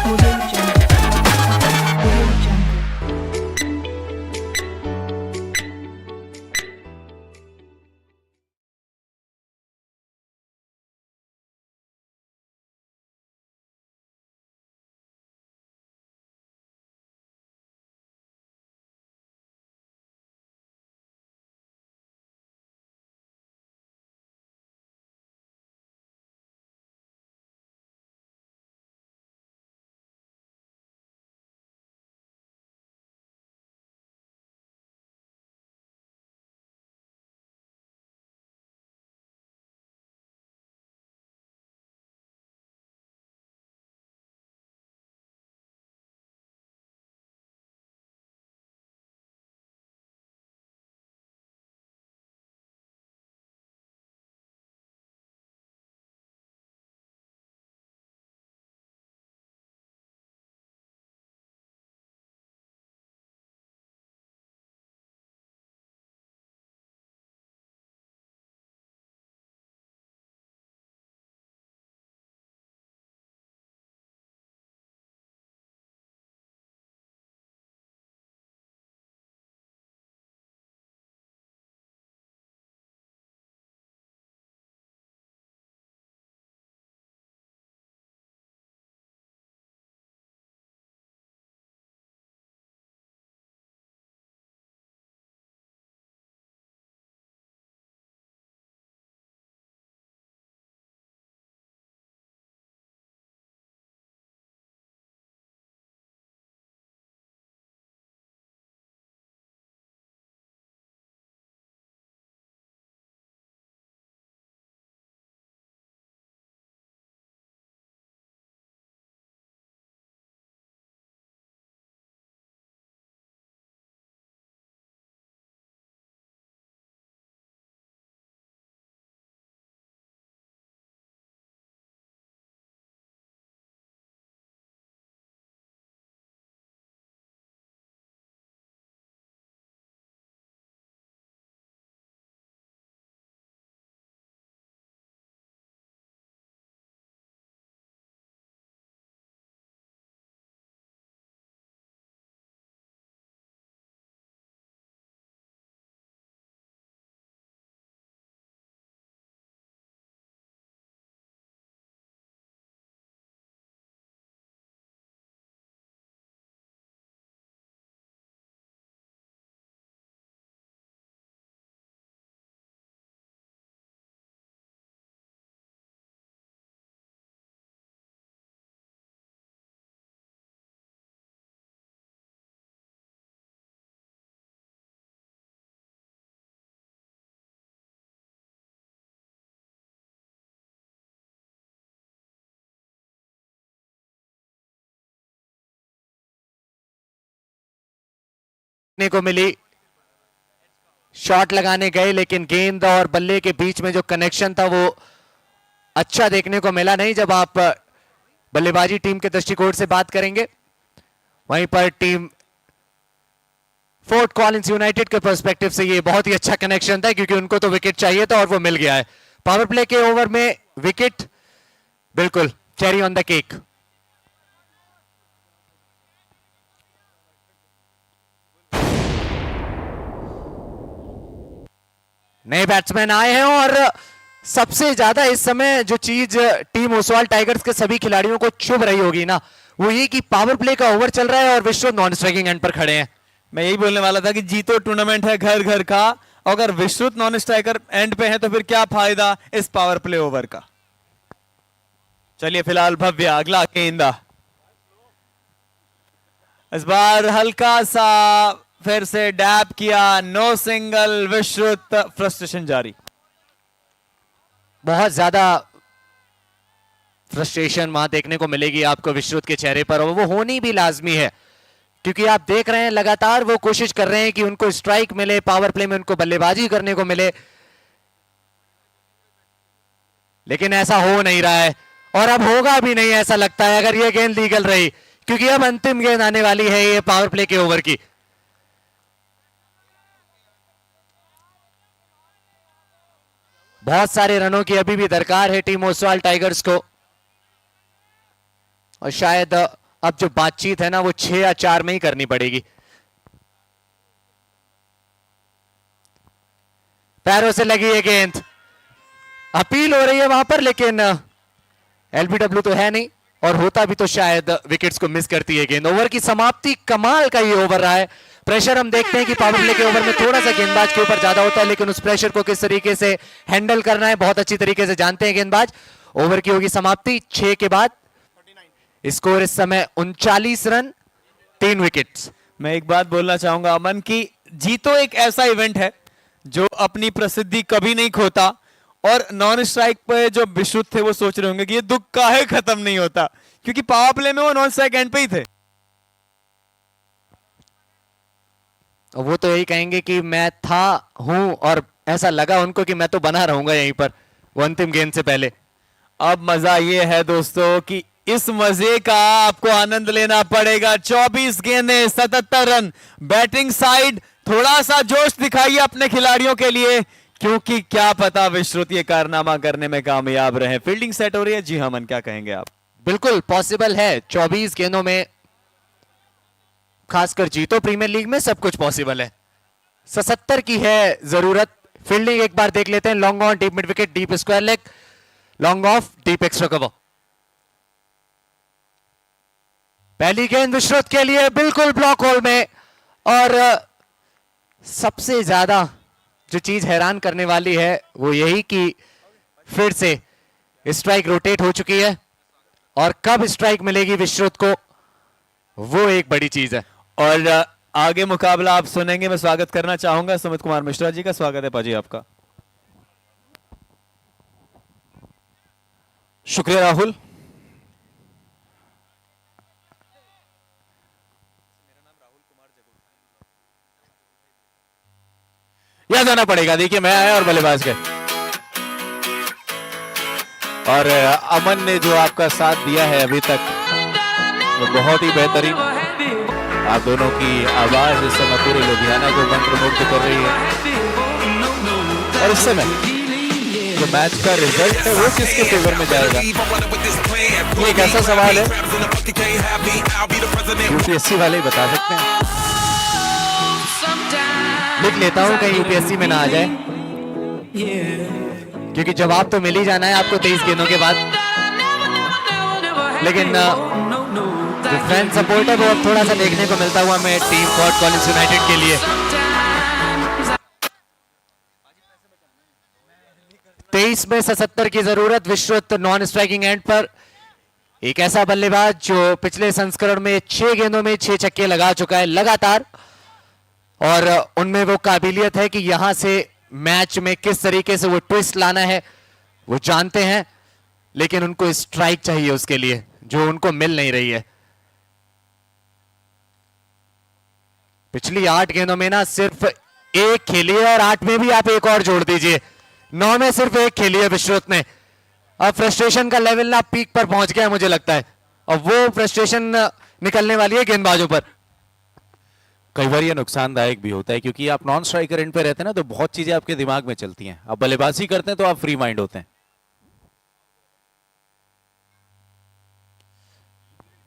Audio Jungle. Audio Jungle. देखने को मिली, shot लगाने गए लेकिन गेंद और बल्ले के बीच में जो कनेक्शन था वो अच्छा देखने को मिला नहीं। जब आप बल्लेबाजी टीम के दृष्टिकोण से बात करेंगे, वहीं पर टीम फोर्ट कॉलिंस यूनाइटेड के पर्सपेक्टिव से ये बहुत ही अच्छा कनेक्शन था, क्योंकि उनको तो विकेट चाहिए था और वो मिल गया है। पावर प्ले के ओवर में विकेट, बिल्कुल चेरी ऑन द केक। नए बैट्समैन आए हैं और सबसे ज्यादा इस समय जो चीज टीम ओसवाल टाइगर्स के सभी खिलाड़ियों को चुभ रही होगी ना, वो ये कि पावर प्ले का ओवर चल रहा है और विश्वनाथ नॉन स्ट्राइकिंग एंड पर खड़े हैं। मैं यही बोलने वाला था कि जीतो टूर्नामेंट है घर घर का, अगर विश्रुत नॉन स्ट्राइकर एंड पे है तो फिर क्या फायदा इस पावर प्ले ओवर का। चलिए फिलहाल भव्य अगला गेंदा, इस बार हल्का सा फिर से डैप किया, नो सिंगल, विश्रुत फ्रस्ट्रेशन जारी। बहुत ज्यादा फ्रस्ट्रेशन वहां देखने को मिलेगी आपको विश्रुत के चेहरे पर, और वो होनी भी लाजमी है, क्योंकि आप देख रहे हैं लगातार वो कोशिश कर रहे हैं कि उनको स्ट्राइक मिले, पावर प्ले में उनको बल्लेबाजी करने को मिले, लेकिन ऐसा हो नहीं रहा है और अब होगा भी नहीं ऐसा लगता है, अगर ये गेंद लीगल रही, क्योंकि अब अंतिम गेंद आने वाली है ये पावर प्ले के ओवर की। बहुत सारे रनों की अभी भी दरकार है टीम ओसवाल टाइगर्स को, और शायद अब जो बातचीत है ना वो 6 या 4 में ही करनी पड़ेगी। पैरों से लगी है गेंद, अपील हो रही है वहां पर, लेकिन एलबीडब्ल्यू तो है नहीं, और होता भी तो शायद विकेट्स को मिस करती है गेंद। ओवर की समाप्ति, कमाल का ये ओवर रहा है। प्रेशर हम देखते हैं कि पावर प्ले के ओवर में थोड़ा सा गेंदबाज के ऊपर ज्यादा होता है, लेकिन उस प्रेशर को किस तरीके से हैंडल करना है बहुत अच्छी तरीके से जानते हैं गेंदबाज। ओवर की होगी समाप्ति 6 के बाद, स्कोर इस समय 39 रन 3 विकेट्स। मैं एक बात बोलना चाहूंगा अमन की, जीतो एक ऐसा इवेंट है जो अपनी प्रसिद्धि कभी नहीं खोता, और नॉन स्ट्राइक पे जो विश्रुत थे वो सोच रहे होंगे कि ये दुख काहे खत्म नहीं होता, क्योंकि पावर प्ले में वो नॉन स्ट्राइक एंड पे ही थे। वो तो यही कहेंगे कि मैं था हूं, और ऐसा लगा उनको कि मैं तो बना रहूंगा यहीं पर वो अंतिम गेंद से पहले। अब मजा ये है दोस्तों कि इस मजे का आपको आनंद लेना पड़ेगा। 24 गेंदें 77 रन, बैटिंग साइड थोड़ा सा जोश दिखाइए अपने खिलाड़ियों के लिए, क्योंकि क्या पता विश्रुत ये कारनामा करने में कामयाब रहे। फील्डिंग सेट हो रही है, जी हाँ मन क्या कहेंगे आप? बिल्कुल पॉसिबल है, 24 गेंदों में, खासकर जीतो प्रीमियर लीग में सब कुछ पॉसिबल है। 77 की है जरूरत। फील्डिंग एक बार देख लेते हैं, long on, deep mid wicket, deep square leg, long off, deep extra cover. पहली गेंद विश्रुत के लिए बिल्कुल ब्लॉक होल में, और सबसे ज्यादा जो चीज हैरान करने वाली है वो यही कि फिर से स्ट्राइक रोटेट हो चुकी है, और कब स्ट्राइक मिलेगी विश्रुत को वो एक बड़ी चीज है। और आगे मुकाबला आप सुनेंगे। मैं स्वागत करना चाहूंगा सुमित कुमार मिश्रा जी का। स्वागत है पाजी आपका। शुक्रिया राहुल। याद आना पड़ेगा, देखिए मैं आया और बल्लेबाज गए, और अमन ने जो आपका साथ दिया है अभी तक वो बहुत ही बेहतरीन। आप दोनों की आवाज इस समय पूरे लुधियाना को मंत्रमुग्ध कर रही है, और इस समय जो मैच का रिजल्ट है वो किसके फेवर में जाएगा, ये एक ऐसा सवाल है यूपीएससी वाले ही बता सकते हैं। लिख लेता हूं कहीं यूपीएससी में ना आ जाए, क्योंकि जवाब तो मिल ही जाना है आपको 23 गेंदों के बाद, लेकिन जो फैन सपोर्ट है वो अब थोड़ा सा देखने को मिलता हुआ मैं टीम फोर्ट कॉलिंस यूनाइटेड के लिए। 23 में 77 की जरूरत विश्रुत नॉन स्ट्राइकिंग एंड पर। एक ऐसा बल्लेबाज जो पिछले संस्करण में 6 गेंदों में 6 छक्के लगा चुका है लगातार, और उनमें वो काबिलियत है कि यहां से मैच में किस तरीके से वो ट्विस्ट लाना है वो जानते हैं, लेकिन उनको स्ट्राइक चाहिए उसके लिए, जो उनको मिल नहीं रही है। पिछली 8 गेंदों में ना सिर्फ एक खेली है और 8 में भी आप एक और जोड़ दीजिए, 9 में सिर्फ एक खेली है विश्रुत ने। अब फ्रस्ट्रेशन का लेवल ना पीक पर पहुंच गया है मुझे लगता है, और वो फ्रस्ट्रेशन निकलने वाली है गेंदबाजों पर। कई बार ये नुकसानदायक भी होता है क्योंकि आप नॉन स्ट्राइकर एंड पे रहते हैं ना, तो बहुत चीजें आपके दिमाग में चलती हैं। आप बल्लेबाजी करते हैं तो आप फ्री माइंड होते हैं।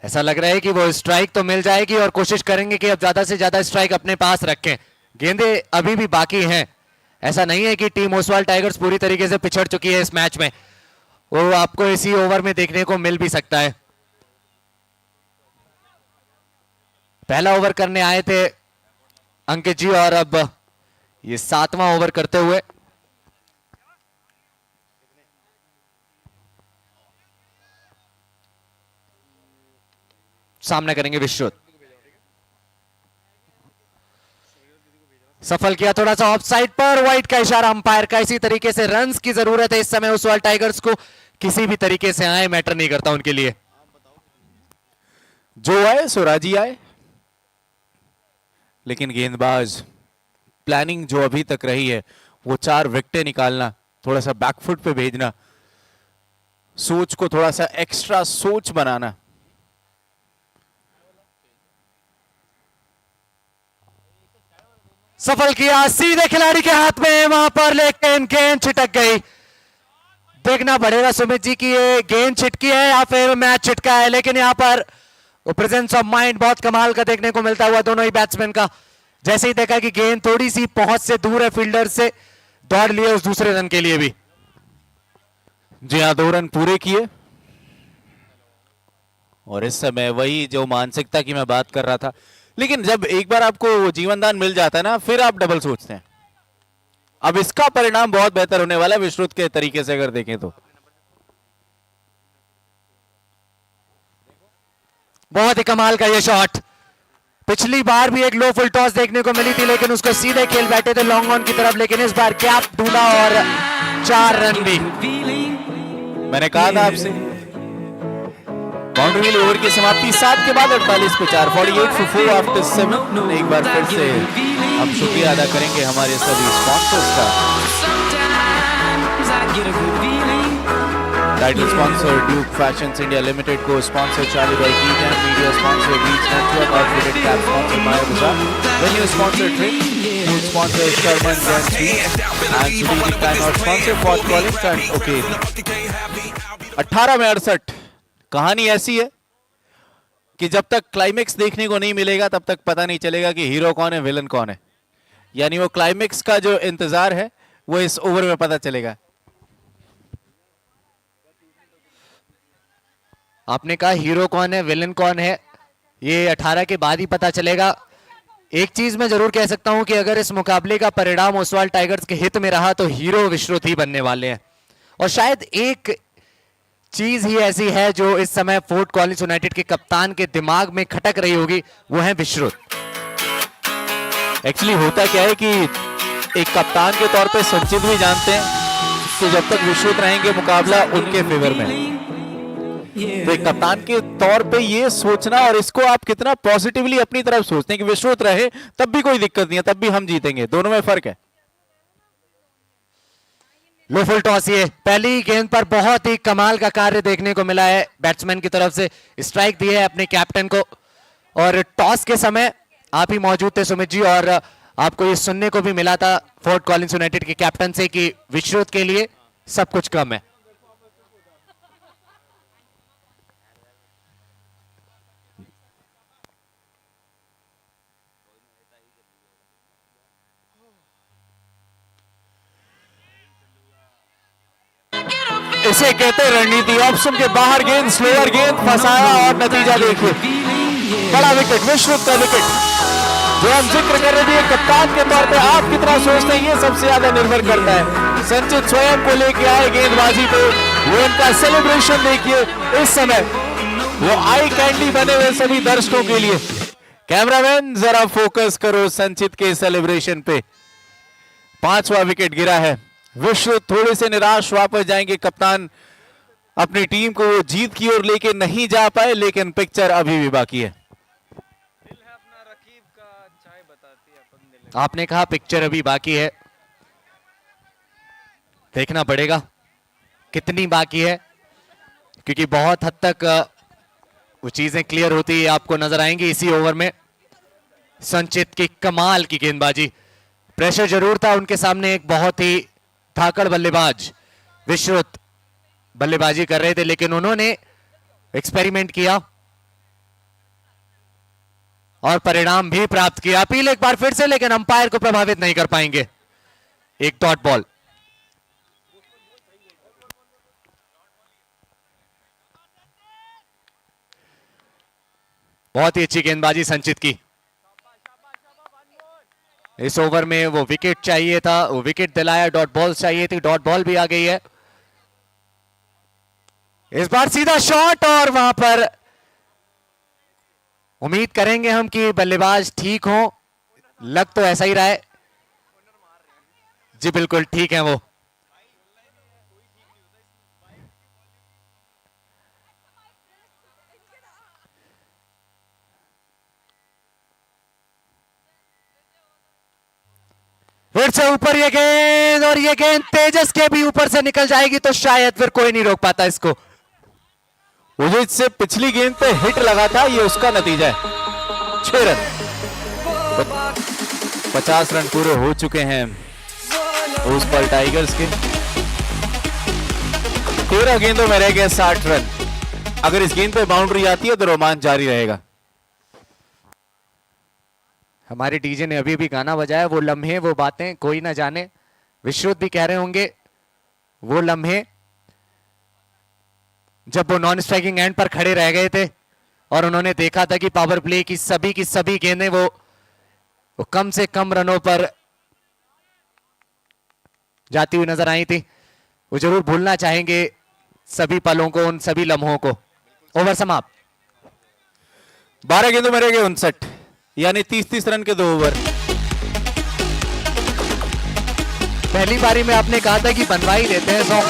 ऐसा लग रहा है कि वो स्ट्राइक तो मिल जाएगी और कोशिश करेंगे कि अब ज्यादा से ज्यादा स्ट्राइक अपने पास रखें। गेंदे अभी भी बाकी हैं, ऐसा नहीं है कि टीम ओसवाल टाइगर्स पूरी तरीके से पिछड़ चुकी है इस मैच में, वो आपको इसी ओवर में देखने को मिल भी सकता है। पहला ओवर करने आए थे अंकित जी और अब ये 7वां ओवर करते हुए सामना करेंगे विश्रुत। सफल किया थोड़ा सा ऑफ साइड पर, वाइड का इशारा अंपायर का। इसी तरीके से रन्स की जरूरत है इस समय ओसवाल टाइगर्स को, किसी भी तरीके से आए मैटर नहीं करता उनके लिए। जो आए सो राजी आए, लेकिन गेंदबाज प्लानिंग जो अभी तक रही है वो 4 विकेटें निकालना, थोड़ा सा बैकफुट पे भेजना, सोच को थोड़ा सा एक्स्ट्रा सोच बनाना। सफल किया, सीधे खिलाड़ी के हाथ में वहां पर, लेकिन गेंद छिटक गई। देखना पड़ेगा सुमित जी की ये गेंद छिटकी है या फिर मैच छिटका है, लेकिन यहां पर वो प्रेजेंस ऑफ माइंड बहुत कमाल का देखने को मिलता हुआ दोनों ही बैट्समैन का। जैसे ही देखा कि गेंद थोड़ी सी पहुंच से दूर है फील्डर से, दौड़ लिए उस दूसरे रन के लिए भी। जी हाँ, 2 रन पूरे किए और इस समय वही जो मानसिकता की मैं बात कर रहा था, लेकिन जब एक बार आपको जीवन दान मिल जाता है ना, फिर आप डबल सोचते हैं। अब इसका परिणाम बहुत बेहतर होने वाला है विश्रुत के तरीके से अगर देखें तो। बहुत ही कमाल का ये शॉट। पिछली बार भी एक लो फुल टॉस देखने को मिली थी, लेकिन उसको सीधे खेल बैठे थे लॉन्ग ऑन की तरफ, लेकिन इस बार गैप ढूंढा और 4 रन भी। मैंने कहा था आपसे बाउंड्री ओवर की समाप्ति 7 के बाद 48 पे 4, 48 for 4 आफ्टर 7। एक बार फिर से हम शुक्रिया अदा करेंगे हमारे सभी स्पॉन्सर्स का। Title sponsor Duke fashions India limited, cosponsor Charlie बाई की जैन, media sponsor reach network, outfit and cap sponsor माया बाजार, venue sponsor trip, food sponsor Sharman Jain sweets and सुदीप time out sponsor Fort Collins and okay. 18 में 68। कहानी ऐसी है कि जब तक क्लाइमेक्स देखने को नहीं मिलेगा तब तक पता नहीं चलेगा कि हीरो कौन है विलन कौन है। यानी वो क्लाइमेक्स का जो इंतजार है वो इस ओवर में पता चलेगा। आपने कहा हीरो कौन है विलन कौन है, ये 18 के बाद ही पता चलेगा। एक चीज मैं जरूर कह सकता हूं कि अगर इस मुकाबले का परिणाम ओसवाल टाइगर्स के हित में रहा तो हीरो विश्रुत ही बनने वाले हैं। और शायद एक चीज ही ऐसी है जो इस समय फोर्ट कॉलिंस यूनाइटेड के कप्तान के दिमाग में खटक रही होगी, वो है विश्रुत। एक्चुअली होता क्या है कि एक कप्तान के तौर पे संचित भी जानते हैं कि जब तक विश्रुत रहेंगे मुकाबला उनके फेवर में। तो एक कप्तान के तौर पे ये सोचना और इसको आप कितना पॉजिटिवली अपनी तरफ सोचते हैं कि विश्रुत रहे तब भी कोई दिक्कत नहीं है, तब भी हम जीतेंगे, दोनों में फर्क है। लो फुल टॉस, ये पहली गेंद पर बहुत ही कमाल का कार्य देखने को मिला है बैट्समैन की तरफ से। स्ट्राइक दी है अपने कैप्टन को, और टॉस के समय आप ही मौजूद थे सुमित जी, और आपको ये सुनने को भी मिला था फोर्ट कॉलिंस यूनाइटेड के कैप्टन से कि विश्रुत के लिए सब कुछ कम है। इसे कहते हैं रणनीति। ऑप्शन के बाहर गेंद, स्लोअर गेंद, फंसाया और नतीजा देखिए, बड़ा विकेट, विश्रुत का विकेट। जो हम जिक्र कर रहे थे कप्तान के तौर पे आप कितना सोचते हैं ये सबसे ज्यादा निर्भर करता है। संचित स्वयं को लेके आए गेंदबाजी पे, वो उनका सेलिब्रेशन देखिए इस समय, वो आई कैंडी बने हुए सभी दर्शकों के लिए। कैमरामैन जरा फोकस करो संचित के सेलिब्रेशन पे। 5वां विकेट गिरा है। विश्रुत थोड़े से निराश वापस जाएंगे। कप्तान अपनी टीम को जीत की ओर लेके नहीं जा पाए, लेकिन पिक्चर अभी भी बाकी है। आपने कहा पिक्चर अभी बाकी है, देखना पड़ेगा कितनी बाकी है, क्योंकि बहुत हद तक वो चीजें क्लियर होती आपको नजर आएंगी इसी ओवर में। संचित की कमाल की गेंदबाजी, प्रेशर जरूर था उनके सामने, एक बहुत ही धाकड़ बल्लेबाज विश्रुत बल्लेबाजी कर रहे थे, लेकिन उन्होंने एक्सपेरिमेंट किया और परिणाम भी प्राप्त किया। अपील एक बार फिर से, लेकिन अंपायर को प्रभावित नहीं कर पाएंगे। एक डॉट बॉल। बहुत ही अच्छी गेंदबाजी संचित की। इस ओवर में वो विकेट चाहिए था, वो विकेट दिलाया, डॉट बॉल चाहिए थी, डॉट बॉल भी आ गई है। इस बार सीधा शॉट और वहां पर उम्मीद करेंगे हम कि बल्लेबाज ठीक हो, लग तो ऐसा ही रहा है। जी बिल्कुल ठीक है वो। फिर से ऊपर ये गेंद, और ये गेंद तेजस के भी ऊपर से निकल जाएगी तो शायद फिर कोई नहीं रोक पाता इसको। मुझे इससे पिछली गेंद पे हिट लगा था, ये उसका नतीजा है। 6 रन, 50 रन पूरे हो चुके हैं ओसवाल टाइगर्स के। 13 गेंदों में रह गए 60 रन। अगर इस गेंद पे बाउंड्री आती है तो रोमांच जारी रहेगा। हमारे डीजे ने अभी भी गाना बजाया, वो लम्हे वो बातें कोई ना जाने। विश्रुत भी कह रहे होंगे वो लम्हे जब वो नॉन स्ट्राइकिंग एंड पर खड़े रह गए थे और उन्होंने देखा था कि पावर प्ले की सभी गेंदें वो कम से कम रनों पर जाती हुई नजर आई थी। वो जरूर भूलना चाहेंगे सभी पलों को, उन सभी लम्हों को। ओवर समाप्त। 12 गेंदों में रह गए 59, यानी 30-30 रन के 2 ओवर। पहली पारी में आपने कहा था कि बनवा ही देते हैं 100।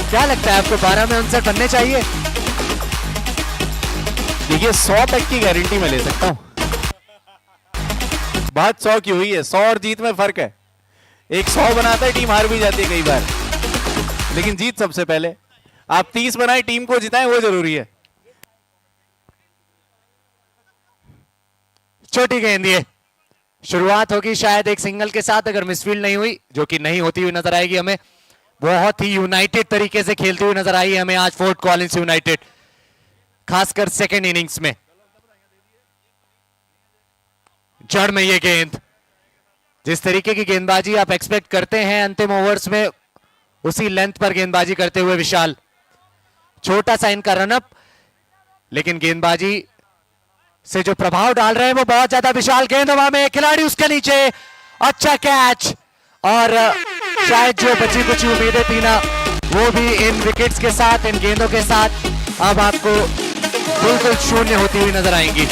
क्या लगता है आपको 12 में 59 बनने चाहिए? देखिए 100 तक की गारंटी मैं ले सकता हूं। बात 100 की हुई है, 100 और जीत में फर्क है। एक 100 बनाता है, टीम हार भी जाती है कई बार, लेकिन जीत सबसे पहले। आप 30 बनाए, टीम को जिताएं, वो जरूरी है। छोटी गेंद, ये शुरुआत होगी शायद एक सिंगल के साथ, अगर मिसफील्ड नहीं हुई, जो कि नहीं होती हुई नजर आएगी हमें। बहुत ही यूनाइटेड तरीके से खेलती हुई नजर आई है हमें आज फोर्ट कॉलिंस यूनाइटेड, खासकर सेकेंड इनिंग्स में। जड़ में ये गेंद, जिस तरीके की गेंदबाजी आप एक्सपेक्ट करते हैं अंतिम ओवर्स में, उसी लेंथ पर गेंदबाजी करते हुए विशाल। छोटा सा इनका रनअप, लेकिन गेंदबाजी से जो प्रभाव डाल रहे हैं वो बहुत ज्यादा। विशाल गेंद हवा में, खिलाड़ी उसके नीचे, अच्छा कैच, और शायद जो बची कुछ उम्मीदें थी ना, वो भी इन विकेट्स के साथ, इन गेंदों के साथ अब आपको बिल्कुल शून्य होती हुई नजर आएंगी।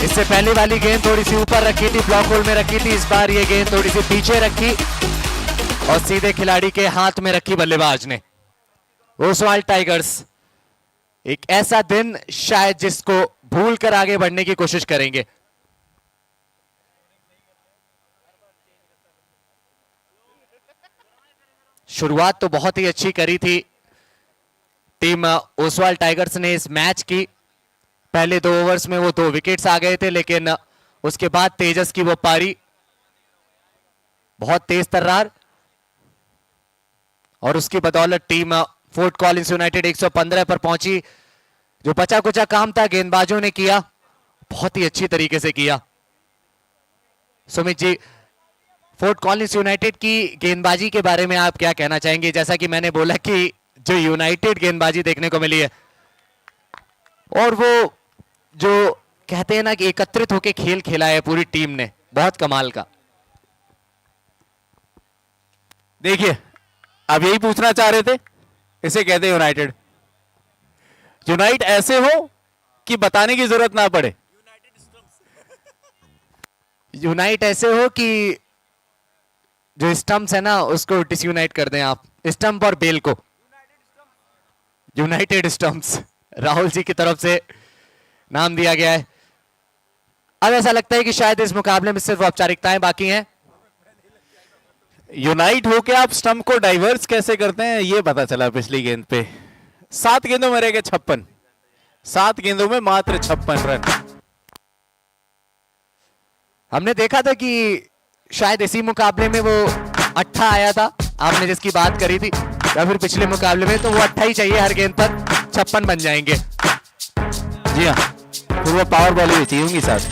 इससे पहले वाली गेंद थोड़ी सी ऊपर रखी थी, ब्लॉक होल में रखी थी। इस बार ये गेंद थोड़ी सी पीछे रखी और सीधे खिलाड़ी के हाथ में रखी बल्लेबाज ने। ओसवाल टाइगर्स एक ऐसा दिन शायद जिसको भूल कर आगे बढ़ने की कोशिश करेंगे। शुरुआत तो बहुत ही अच्छी करी थी टीम ओसवाल टाइगर्स ने इस मैच की। पहले 2 ओवर्स में वो 2 विकेट्स आ गए थे, लेकिन उसके बाद तेजस की वो पारी बहुत तेज तर्रार, और उसकी बदौलत टीम फोर्ट कॉलिंस यूनाइटेड 115 पर पहुंची। जो बचा कुचा काम था गेंदबाजों ने किया, बहुत ही अच्छी तरीके से किया। Sumit ji, fort Collins United की गेंदबाजी के बारे में आप क्या कहना चाहेंगे? जैसा कि मैंने बोला कि जो यूनाइटेड गेंदबाजी देखने को मिली है, और वो जो कहते हैं ना कि एकत्रित होकर खेल खेला है पूरी टीम ने, बहुत कमाल का। देखिए, आप यही पूछना चाह रहे थे, इसे कहते हैं यूनाइटेड। यूनाइट ऐसे हो कि बताने की जरूरत ना पड़े। यूनाइट ऐसे हो कि जो स्टंप्स है ना, उसको डिसयूनाइट कर दें आप, स्टंप और बेल को। यूनाइटेड स्टंप्स राहुल जी की तरफ से नाम दिया गया है। अब ऐसा लगता है कि शायद इस मुकाबले में सिर्फ औपचारिकताएं बाकी हैं। यूनाइट होके आप स्टंप को डाइवर्स कैसे करते हैं ये पता चला पिछली गेंद पे। 7 गेंदों में रह गए 56, 7 गेंदों में मात्र 56 रन। हमने देखा था कि शायद इसी मुकाबले में वो 8 आया था, आपने जिसकी बात करी थी, या फिर पिछले मुकाबले में, तो वो 8 ही चाहिए हर गेंद पर, 56 बन जाएंगे। जी हाँ, फिर वो पावर बॉल भी चाहिए होंगी साथ।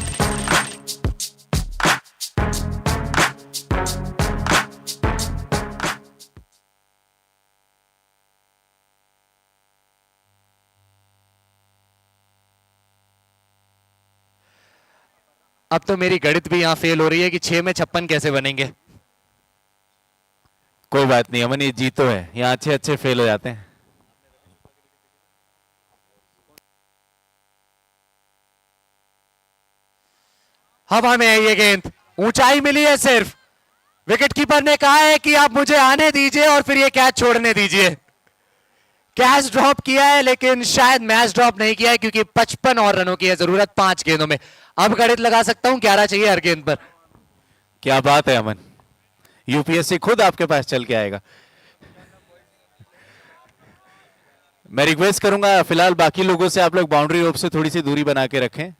अब तो मेरी गणित भी यहां फेल हो रही है कि 6 में 56 कैसे बनेंगे। कोई बात नहीं अमन, ये जीतो है, यहाँ अच्छे अच्छे फेल हो जाते हैं। हवा में है ये गेंद, ऊंचाई मिली है सिर्फ। विकेट कीपर ने कहा है कि आप मुझे आने दीजिए और फिर ये कैच छोड़ने दीजिए। कैच ड्रॉप किया है लेकिन शायद मैच ड्रॉप नहीं किया है, क्योंकि 55 और रनों की है जरूरत 5 गेंदों में। अब गणित लगा सकता हूं, 11 चाहिए हर गेंद पर। क्या बात है अमन, यूपीएससी खुद आपके पास चल के आएगा। मैं रिक्वेस्ट करूंगा फिलहाल बाकी लोगों से आप लोग बाउंड्री रोप से थोड़ी सी दूरी बना के रखें।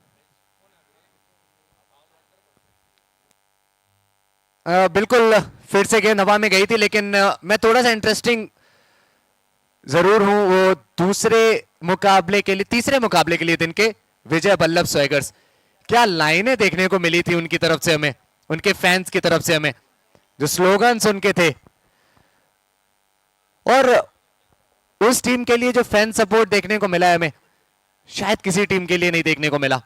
बिल्कुल, फिर से गेंद हवा में गई थी, लेकिन मैं थोड़ा सा इंटरेस्टिंग जरूर हूं वो तीसरे मुकाबले के लिए दिन के विजय वल्लभ स्वैगर्स। क्या लाइनें देखने को मिली थी उनकी तरफ से हमें, उनके फैंस की तरफ से हमें, जो स्लोगन्स उनके थे, और उस टीम के लिए जो फैन सपोर्ट देखने को मिला है हमें, शायद किसी टीम के लिए नहीं देखने को मिला।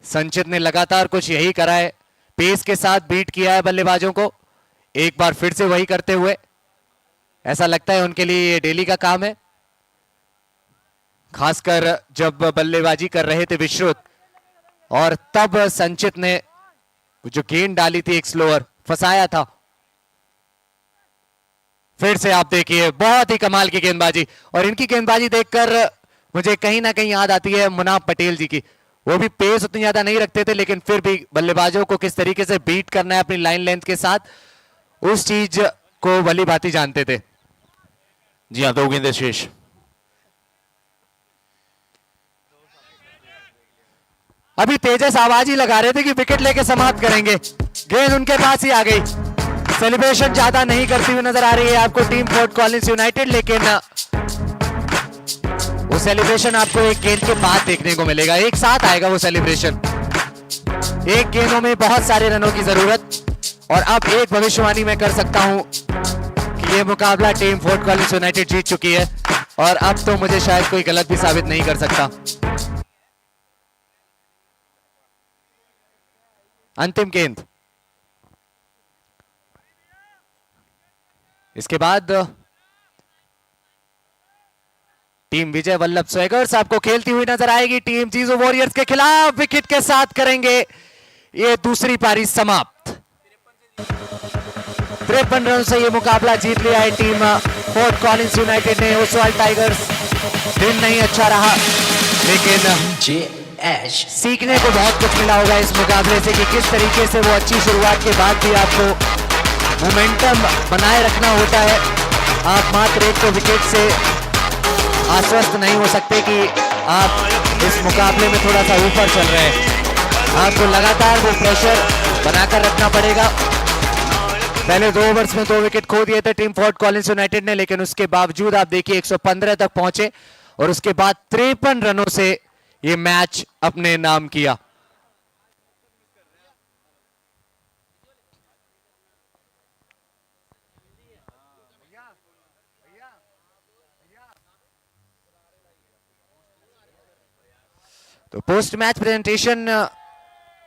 संचित ने लगातार कुछ यही करा है, पेस के साथ बीट किया है बल्लेबाजों को, एक बार फिर से वही करते हुए। ऐसा लगता है उनके लिए ये डेली का काम है, खासकर जब बल्लेबाजी कर रहे थे विश्रुत, और तब संचित ने जो गेंद डाली थी एक स्लोअर, फंसाया था। फिर से आप देखिए, बहुत ही कमाल की गेंदबाजी, और इनकी गेंदबाजी देखकर मुझे कहीं ना कहीं याद आती है मुनाफ पटेल जी की। वो भी पेस उतनी ज्यादा नहीं रखते थे, लेकिन फिर भी बल्लेबाजों को किस तरीके से बीट करना है अपनी लाइन लेंथ के साथ, उस चीज को भली भांति जानते थे। जी हाँ, 2 गेंदें शेष। अभी तेजस आवाज ही लगा रहे थे कि विकेट लेके समाप्त करेंगे, गेंद उनके पास ही आ गई। सेलिब्रेशन ज्यादा नहीं करती हुई नजर आ रही है आपको टीम फोर्ट कॉलिंस यूनाइटेड, लेकिन वो सेलिब्रेशन आपको एक गेंद के बाद देखने को मिलेगा, एक साथ आएगा वो सेलिब्रेशन। एक गेंदों में बहुत सारे रनों की जरूरत, और अब एक भविष्यवाणी मैं कर सकता हूं कि ये मुकाबला टीम फोर्ट कॉलिंस यूनाइटेड जीत चुकी है, और अब तो मुझे शायद कोई गलत भी साबित नहीं कर सकता। अंतिम गेंद, इसके बाद टीम विजय वल्लभ स्वैगर्स आपको खेलती हुई नजर आएगी टीम जीजू वॉरियर्स के खिलाफ। विकेट के साथ करेंगे ये दूसरी पारी समाप्त। 53 रन से ये मुकाबला जीत लिया है टीम फोर्ट कॉलिंस यूनाइटेड ने। ओसवाल टाइगर्स दिन नहीं अच्छा रहा, लेकिन सीखने को बहुत कुछ मिला होगा इस मुकाबले से कि किस तरीके से वो अच्छी शुरुआत के बाद भी आपको मोमेंटम बनाए रखना होता है। आप मात्र एक तो विकेट से आश्वस्त नहीं हो सकते कि आप इस मुकाबले में थोड़ा सा ऊपर चल रहे हैं, आपको लगातार वो प्रेशर बनाकर रखना पड़ेगा। पहले 2 ओवर्स में 2 विकेट खो दिए थे टीम फोर्ट कॉलिंस यूनाइटेड ने, लेकिन उसके बावजूद आप देखिए 115 तक पहुंचे, और उसके बाद 53 रनों से ये मैच अपने नाम किया। तो पोस्ट मैच प्रेजेंटेशन